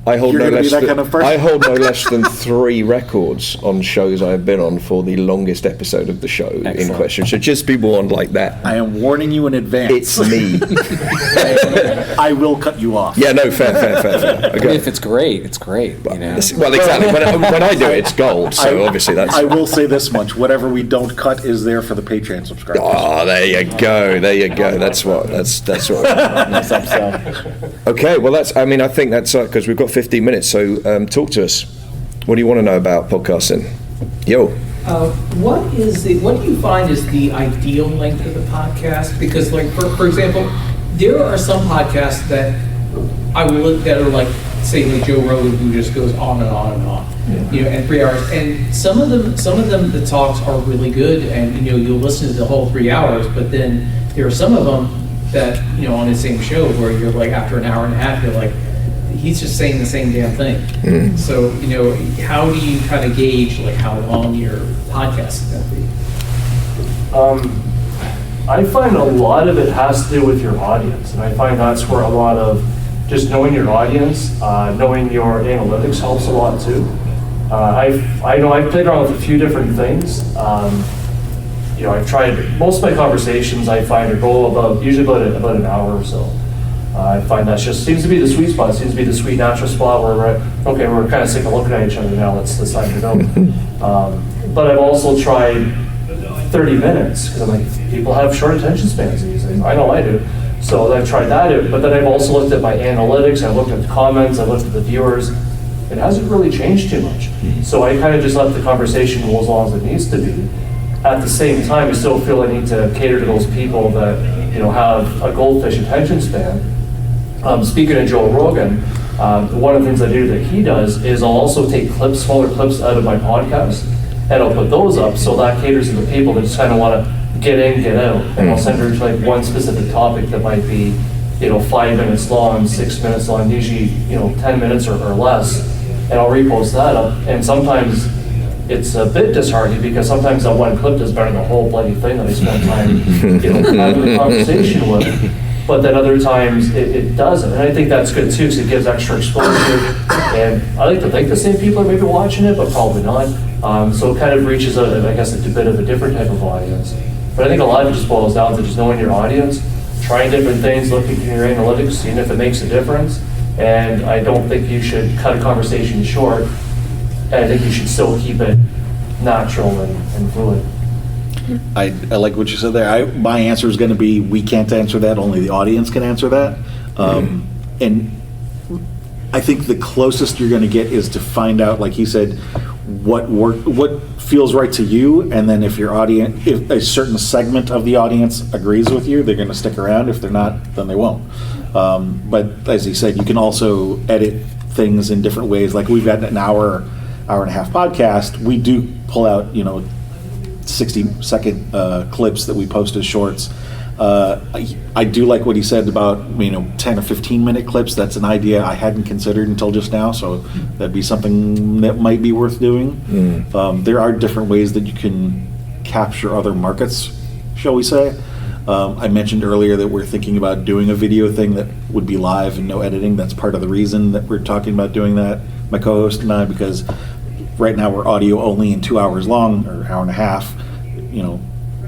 I hold You're no gonna be less that than, kind of person? I hold no less than 3 records on shows I have been on for the longest episode of the show in Excellent. question. So just be warned like that. I am warning you in advance. It's me. I will cut you off. Yeah, no, fair. I mean, Okay. if it's great, it's great. Well, exactly. When I do it, it's gold. So obviously that's. I will say this much: whatever we don't cut is there for the Patreon subscribers. Oh, there you go. That's what. Nice upsell. Okay, well, I think that's because we've got 15 minutes. So talk to us. What do you want to know about podcasting? Yo. What do you find is the ideal length of the podcast? Because, like, for example, there are some podcasts that I will look that are like, say, like Joe Rogan, who just goes on and on and on, and 3 hours. And some of them, the talks are really good, and you'll listen to the whole 3 hours. But then there are some of them that on the same show where you're like, after an hour and a half, you're like, he's just saying the same damn thing. So, how do you kind of gauge like how long your podcast is going to be? I find a lot of it has to do with your audience, and I find that's where a lot of just knowing your audience, knowing your analytics helps a lot too. I know I've played around with a few different things. I've tried most of my conversations. I find usually about an hour or so. I find that just seems to be the sweet spot. It seems to be the sweet natural spot where we're kind of sick of looking at each other now. Let's decide to go. But I've also tried 30 minutes because I'm like, people have short attention spans these days. I know I do. So I've tried that, but then I've also looked at my analytics. I've looked at the comments. I've looked at the viewers. It hasn't really changed too much. So I kind of just let the conversation go as long as it needs to be. at the same time, I still feel I need to cater to those people that, have a goldfish attention span. Speaking of Joe Rogan, one of the things I do that he does is I'll also take smaller clips out of my podcast, and I'll put those up, so that caters to the people that just kind of want to get in, get out. And I'll send her to like one specific topic that might be, 5 minutes long, 6 minutes long, usually, 10 minutes or less. And I'll repost that up. And sometimes it's a bit disheartening because sometimes that one clip does better than the whole bloody thing that I spent time, having a conversation with. But then other times it doesn't. And I think that's good too, because it gives extra exposure. And I like to think the same people are maybe watching it, but probably not. So it kind of reaches a bit of a different type of audience. But I think a lot of it just boils down to just knowing your audience, trying different things, looking at your analytics, seeing if it makes a difference. And I don't think you should cut a conversation short. I think you should still keep it natural and fluid. I like what you said there. My answer is going to be, we can't answer that, only the audience can answer that. And I think the closest you're going to get is to find out, like he said, what feels right to you, and then if a certain segment of the audience agrees with you, they're going to stick around. If they're not, then they won't. But as he said, you can also edit things in different ways. Like we've got an hour and a half podcast. We do pull out 60-second clips that we post as shorts. I do like what he said about 10 or 15-minute clips. That's an idea I hadn't considered until just now, so that'd be something that might be worth doing. There are different ways that you can capture other markets, shall we say. I mentioned earlier that we're thinking about doing a video thing that would be live and no editing. That's part of the reason that we're talking about doing that, my co-host and I, because right now we're audio only and 2 hours long, or hour and a half.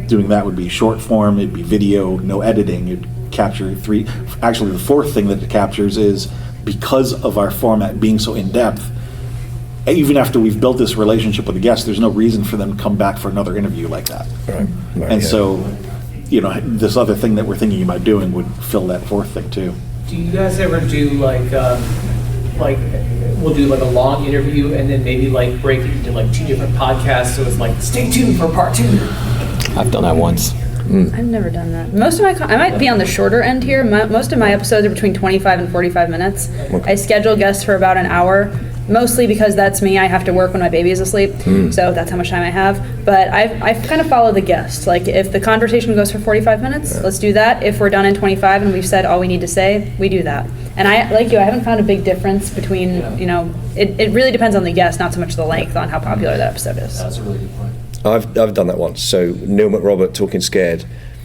Doing that would be short form, it'd be video, no editing, it'd capture three. Actually, the fourth thing that it captures is, because of our format being so in-depth, even after we've built this relationship with the guest, there's no reason for them to come back for another interview like that. Right. And so, this other thing that we're thinking about doing would fill that fourth thing too. Do you guys ever do we'll do a long interview and then maybe break it into 2 different podcasts, so it's stay tuned for part 2? I've done that once. I've never done that. Most of I might be on the shorter end here. Most of my episodes are between 25 and 45 minutes. Okay. I schedule guests for about an hour, mostly because that's me. I have to work when my baby is asleep, so that's how much time I have. But I've kind of followed the guest. If the conversation goes for 45 minutes, let's do that. If we're done in 25 and we've said all we need to say, we do that. And I haven't found a big difference between, it really depends on the guest, not so much the length, on how popular that episode is. That's a really good point. I've done that once. So Neil McRobert, Talking Scared.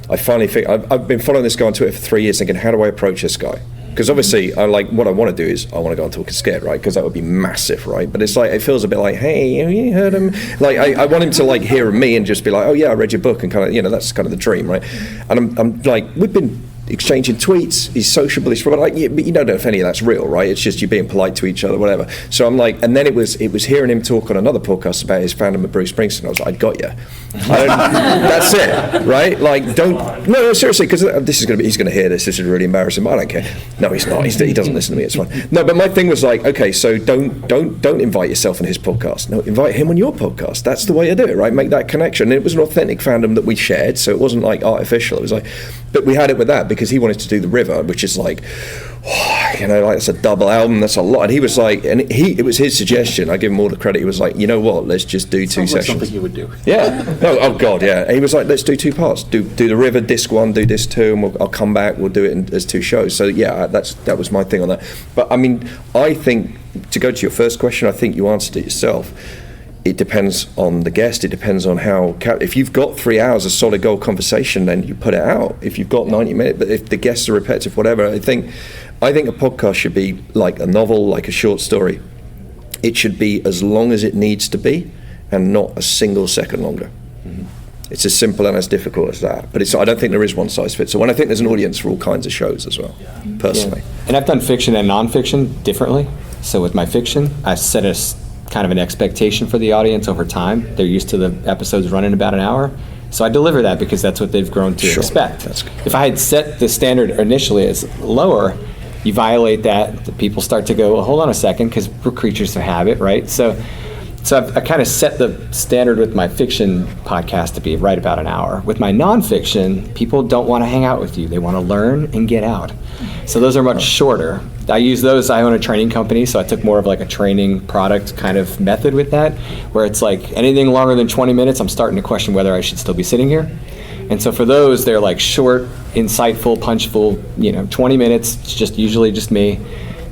I finally think I've been following this guy on Twitter for 3 years, thinking, how do I approach this guy? Because obviously, what I want to do is I want to go on Talking Scared, right? Because that would be massive, right? But it's it feels a bit like, hey, have you heard him? I want him to hear me and just be like, oh yeah, I read your book, and kind of, that's kind of the dream, right? And I'm we've been exchanging tweets, he's sociable, he's but you don't know if any of that's real, right? It's just you being polite to each other, whatever. So I'm and then it was hearing him talk on another podcast about his fandom of Bruce Springsteen. I was like, I got you. That's it, right? No, seriously, because he's going to hear this. This is really embarrassing, but I don't care. No, he's not. He doesn't listen to me. It's fine. No, but my thing was okay, so don't invite yourself on his podcast. No, invite him on your podcast. That's the way to do it, right? Make that connection. And it was an authentic fandom that we shared, so it wasn't artificial. It was but we had it with that because he wanted to do The River, which is it's a double album, that's a lot. And he was it was his suggestion. I give him all the credit. He was you know what, let's just do 2 sessions. Something you would do. Yeah. No, oh God, yeah. And he was let's do 2 parts. Do The River, disc 1, do disc 2, and I'll come back, we'll do it as 2 shows. So yeah, that was my thing on that. But I think, to go to your first question, I think you answered it yourself. It depends on the guest. It depends on how. If you've got 3 hours of solid gold conversation, then you put it out. If you've got 90 minutes, but if the guests are repetitive, whatever, I think a podcast should be like a novel, like a short story. It should be as long as it needs to be, and not a single second longer. Mm-hmm. It's as simple and as difficult as that. But I don't think there is one size fits all. And I think there's an audience for all kinds of shows as well, personally. Yeah. And I've done fiction and nonfiction differently. So with my fiction, I set kind of an expectation for the audience over time. They're used to the episodes running about an hour. So I deliver that because that's what they've grown to expect. If I had set the standard initially as lower, you violate that, the people start to go, well, hold on a second, because we're creatures of habit, right? So So I kind of set the standard with my fiction podcast to be right about an hour. With my nonfiction, people don't want to hang out with you. They want to learn and get out. So those are much shorter. I use those. I own a training company, so I took more of like a training product kind of method with that, where it's like anything longer than 20 minutes, I'm starting to question whether I should still be sitting here. And so for those, they're like short, insightful, punchful, 20 minutes. It's just usually just me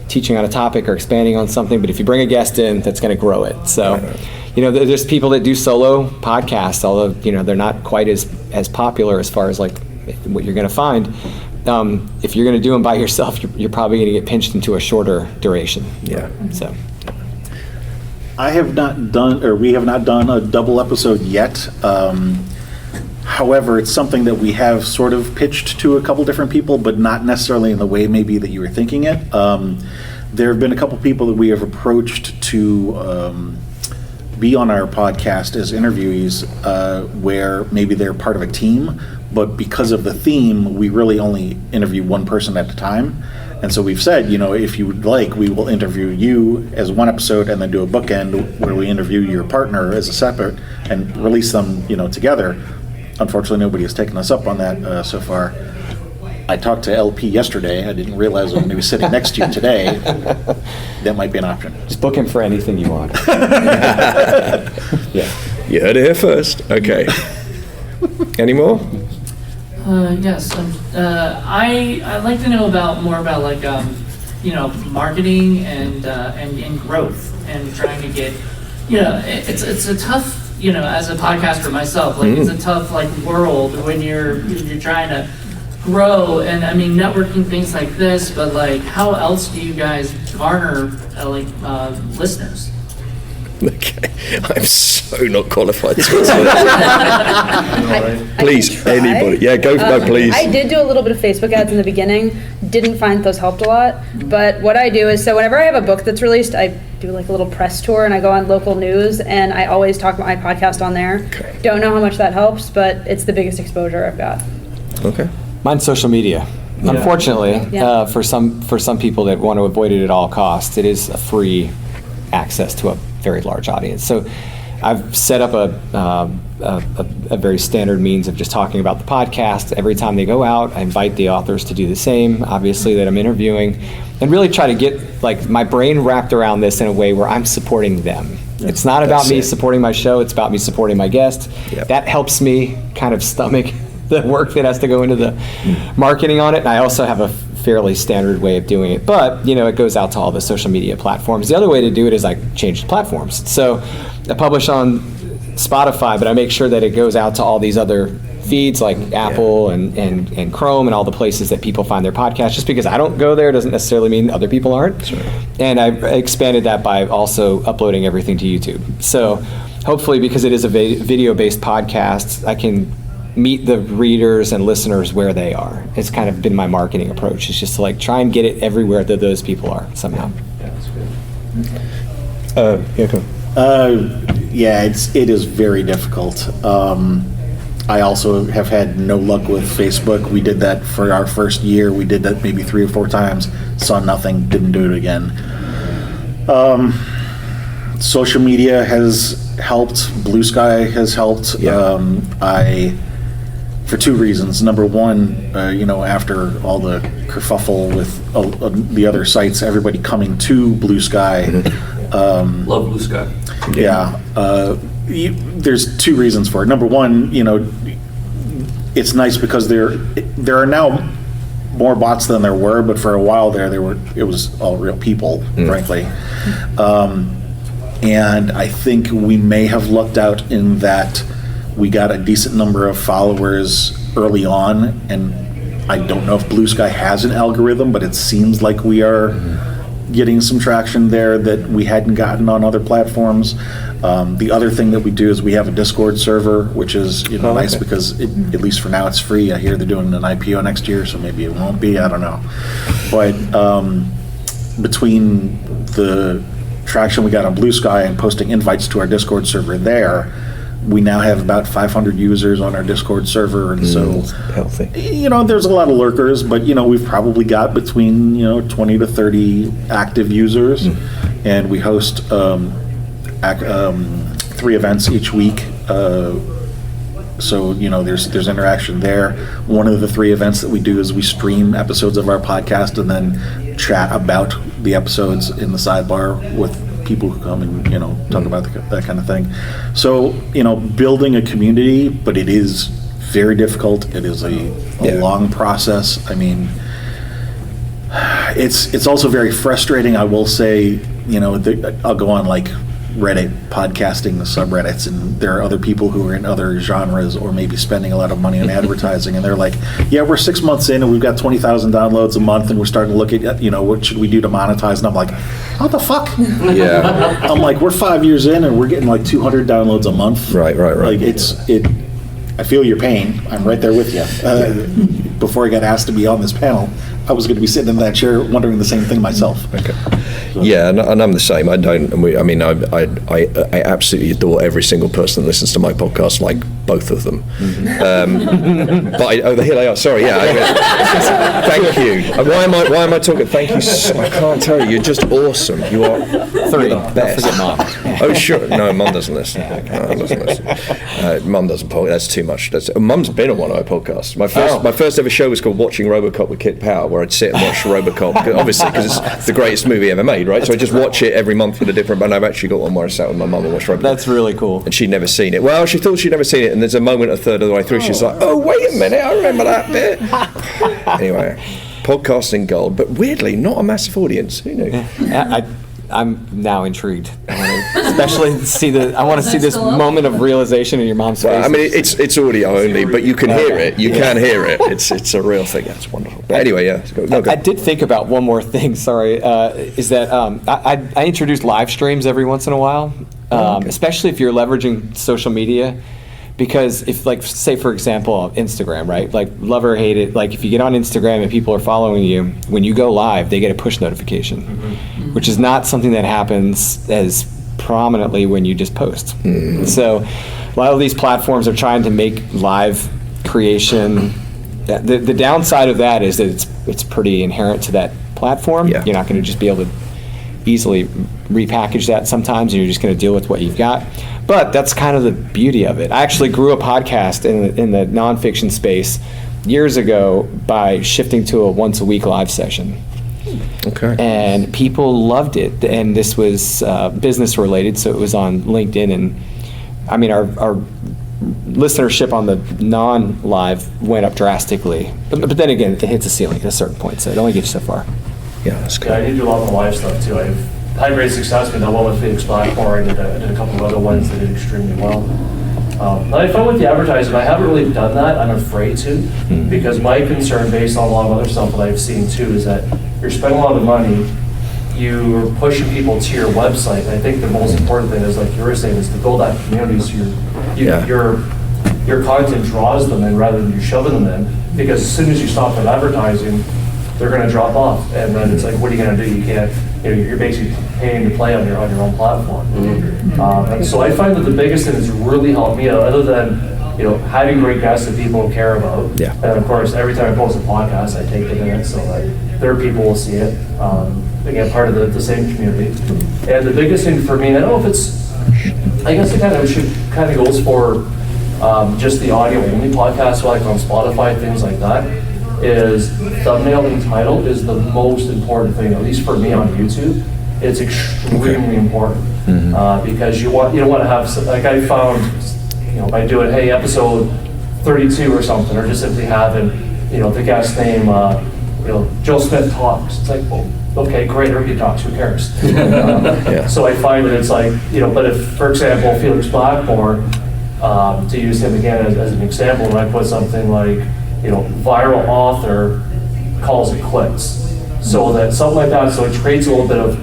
teaching on a topic or expanding on something. But if you bring a guest in, that's going to grow it. So, there's people that do solo podcasts, although, they're not quite as popular as far as like what you're going to find. If you're going to do them by yourself, you're probably going to get pinched into a shorter duration. Yeah. So. I have not done, or we have not done a double episode yet. However, it's something that we have sort of pitched to a couple different people, but not necessarily in the way maybe that you were thinking it. There have been a couple people that we have approached to be on our podcast as interviewees, where maybe they're part of a team, but because of the theme, we really only interview one person at a time. And so we've said, if you would like, we will interview you as one episode and then do a bookend where we interview your partner as a separate and release them, together. Unfortunately, nobody has taken us up on that so far. I talked to LP yesterday. I didn't realize when he was sitting next to you today. That might be an option. Just book him for anything you want. Yeah. You heard it here first. Okay. Any more? Yes. I'd like to know more about like marketing and growth and trying to get it's a tough as a podcaster myself, like it's a tough world when you're trying to grow, and I mean networking, things like this, but like how else do you guys garner listeners? Okay, I'm so not qualified to answer that. Please, anybody. Yeah, go for that, please. I did do a little bit of Facebook ads in the beginning. Didn't find those helped a lot. But what I do is, so whenever I have a book that's released, I do like a little press tour and I go on local news and I always talk about my podcast on there. Okay. Don't know how much that helps, but it's the biggest exposure I've got. Okay. Mine's social media. Yeah. Unfortunately, Yeah. For some people that want to avoid it at all costs, it is a free access to a very large audience. So I've set up a very standard means of just talking about the podcast. Every time they go out, I invite the authors to do the same, obviously, that I'm interviewing, and really try to get my brain wrapped around this in a way where I'm supporting them. Yeah, it's not about me supporting my show, it's about me supporting my guest. Yep. That helps me kind of stomach the work that has to go into the marketing on it. And I also have a fairly standard way of doing it, but it goes out to all the social media platforms. The other way to do it is I change the platforms. So I publish on Spotify, but I make sure that it goes out to all these other feeds like Apple and Chrome and all the places that people find their podcasts. Just because I don't go there doesn't necessarily mean other people aren't. Sure. And I've expanded that by also uploading everything to YouTube. So hopefully, because it is a video-based podcast, I can meet the readers and listeners where they are. It's kind of been my marketing approach. It's just to try and get it everywhere that those people are somehow. Yeah, that's good. It is very difficult. I also have had no luck with Facebook. We did that for our first year. We did that maybe 3 or 4 times, saw nothing, didn't do it again. Social media has helped. Blue Sky has helped. Yeah. For 2 reasons. Number one, after all the kerfuffle with the other sites, everybody coming to Blue Sky. Love Blue Sky. Yeah. There's 2 reasons for it. Number one, it's nice because there are now more bots than there were, but for a while it was all real people, frankly. And I think we may have lucked out in that we got a decent number of followers early on, and I don't know if Blue Sky has an algorithm, but it seems like we are getting some traction there that we hadn't gotten on other platforms. The other thing that we do is we have a Discord server, which is nice because at least for now it's free. I hear they're doing an IPO next year, so maybe it won't be. I don't know. But between the traction we got on Blue Sky and posting invites to our Discord server there, we now have about 500 users on our Discord server, and so healthy. There's a lot of lurkers, but we've probably got between 20 to 30 active users, and we host 3 events each week. So, there's interaction there. One of the 3 events that we do is we stream episodes of our podcast and then chat about the episodes in the sidebar with people who come and, talk about that kind of thing. So, building a community, but it is very difficult. It is a long process. I mean, it's also very frustrating. I will say, I'll go on like Reddit podcasting subreddits, and there are other people who are in other genres or maybe spending a lot of money on advertising, and they're like, yeah, we're 6 months in and we've got 20,000 downloads a month and we're starting to look at, what should we do to monetize? And I'm like, what the fuck? Yeah. I'm like, we're 5 years in and we're getting like 200 downloads a month. Right. Like I feel your pain. I'm right there with you. Before I got asked to be on this panel, I was going to be sitting in that chair wondering the same thing myself. Okay. Yeah, and I'm the same. I absolutely adore every single person that listens to my podcast, like both of them. But here they are. Sorry, yeah. Thank you. Why am I talking? Thank you. I can't tell you. You're just awesome. You are you're the best. Don't forget Mom. Oh sure. No, Mum doesn't listen. No, Mum doesn't listen. Mum doesn't. That's too much. Mum's been on one of my podcasts. My first ever show was called Watching RoboCop with Kit Power, where I'd sit and watch RoboCop, obviously because it's the greatest movie ever made, right? So I just watch it every month with a different. But I've actually got one where I sat with my mum and watched RoboCop. That's really cool. And she'd never seen it. Well, she thought she'd never seen it, and there's a moment a third of the way through, she's like, "Oh, wait a minute, I remember that bit." Anyway, podcasting gold, but weirdly not a massive audience. Who knew? I'm now intrigued. I want to see this moment of realization in your mom's face. Well, I mean, it's audio only, but you can hear it. You can hear it. It's a real thing. It's wonderful. But anyway, yeah. Go. I did think about one more thing. Sorry, is that I introduce live streams every once in a while, especially if you're leveraging social media. Because if, like, say, for example, Instagram, right? Like, love or hate it, like, if you get on Instagram and people are following you, when you go live, they get a push notification, which is not something that happens as prominently when you just post. So a lot of these platforms are trying to make live creation. The downside of that is that it's pretty inherent to that platform. Yeah. You're not going to just be able to easily repackage that sometimes, and you're just going to deal with what you've got. But that's kind of the beauty of it. I actually grew a podcast in the nonfiction space years ago by shifting to a once-a-week live session. Okay. And people loved it. And this was business-related, so it was on LinkedIn. And, I mean, our listenership on the non-live went up drastically. But then again, it hits a ceiling at a certain point, so it only gets so far. Yeah, that's good. Yeah, I need to do a lot of the live stuff, too. I've had great success with that one with Phoenix Blackmore. I did a couple of other ones that did extremely well. And I found with the advertising, I haven't really done that. I'm afraid to, because my concern, based on a lot of other stuff that I've seen too, is that you're spending a lot of money, you're pushing people to your website. And I think the most important thing is, like you were saying, is to build that community so your content draws them in rather than you shoving them in. Because as soon as you stop that advertising, they're going to drop off, and then it's like, what are you going to do? You can't. You're basically paying to play on your own platform. And so I find that the biggest thing that's really helped me out, other than having great guests that people care about, Yeah. and of course every time I post a podcast, I take the minutes so that other people will see it. Again, part of the same community. And the biggest thing for me, I don't know if it's, I guess it kind of goes for just the audio only podcasts, like on Spotify, things like that. Is thumbnail and title is the most important thing, at least for me on YouTube. It's extremely important because you don't want to have, like I found, by doing, hey, episode 32 or something, or just simply having, the guest name, Joe Smith talks. It's like, well, okay, great, everybody talks, who cares? So I find that it's like, but if, for example, Felix Blackmore, to use him again as an example, when I put something like, viral author calls it quits. So that something like that, so it creates a little bit of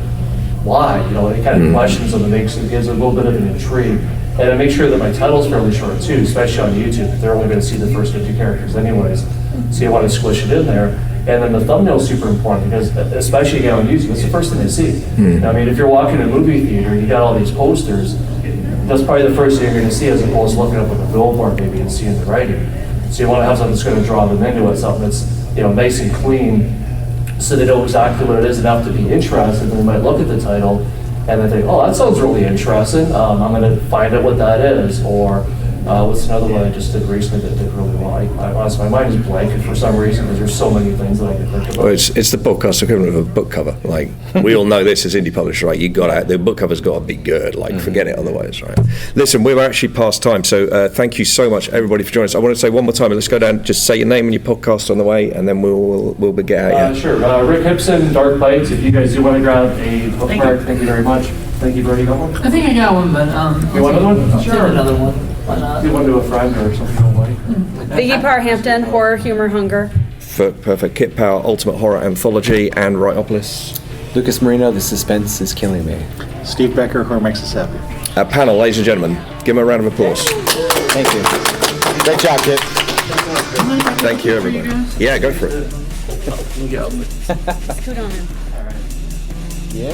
why, it kind of questions them, it gives a little bit of an intrigue. And I make sure that my title's fairly short too, especially on YouTube. They're only going to see the first 50 characters anyways. So you want to squish it in there. And then the thumbnail is super important because, especially again on YouTube, it's the first thing they see. I mean, if you're walking in a movie theater, you got all these posters, that's probably the first thing you're going to see as opposed to looking up at the billboard maybe and seeing the writing. So you want to have something that's going to draw them into it, something that's nice and clean, so they know exactly what it is enough to be interested. And they might look at the title, and I think, oh, that sounds really interesting. I'm going to find out what that is, or what's another one I just did recently that did really well. I honestly, my mind is blank for some reason because there's so many things that I could think about. Well, it's the podcast equivalent of a book cover. Like, we all know this as indie publishers, right? The book cover's got to be good. Like, forget it otherwise, right? Listen, we're actually past time, so thank you so much, everybody, for joining us. I want to say one more time, let's go down, just say your name and your podcast on the way, and then we'll get out. Sure. Rick Hipson, Dark Bites. If you guys do want to grab a bookmark, thank you very much. Thank you. Already got one? I think I got one, but You want another one? Sure. Another one. Why not? You want to do a friend or something? Don't worry. Vicki Parhampton, Horror, Humor, Hunger. Perfect. Kit Power, Ultimate Horror Anthology, and Writeopolis. Lucas Marino, The Suspense is Killing Me. Steve Becker, Horror Makes Us Happy. Our panel, ladies and gentlemen, give them a round of applause. Thank you. Great job, Kit. Thank you, everybody. Yeah, go for it. Scoot on in. Yeah.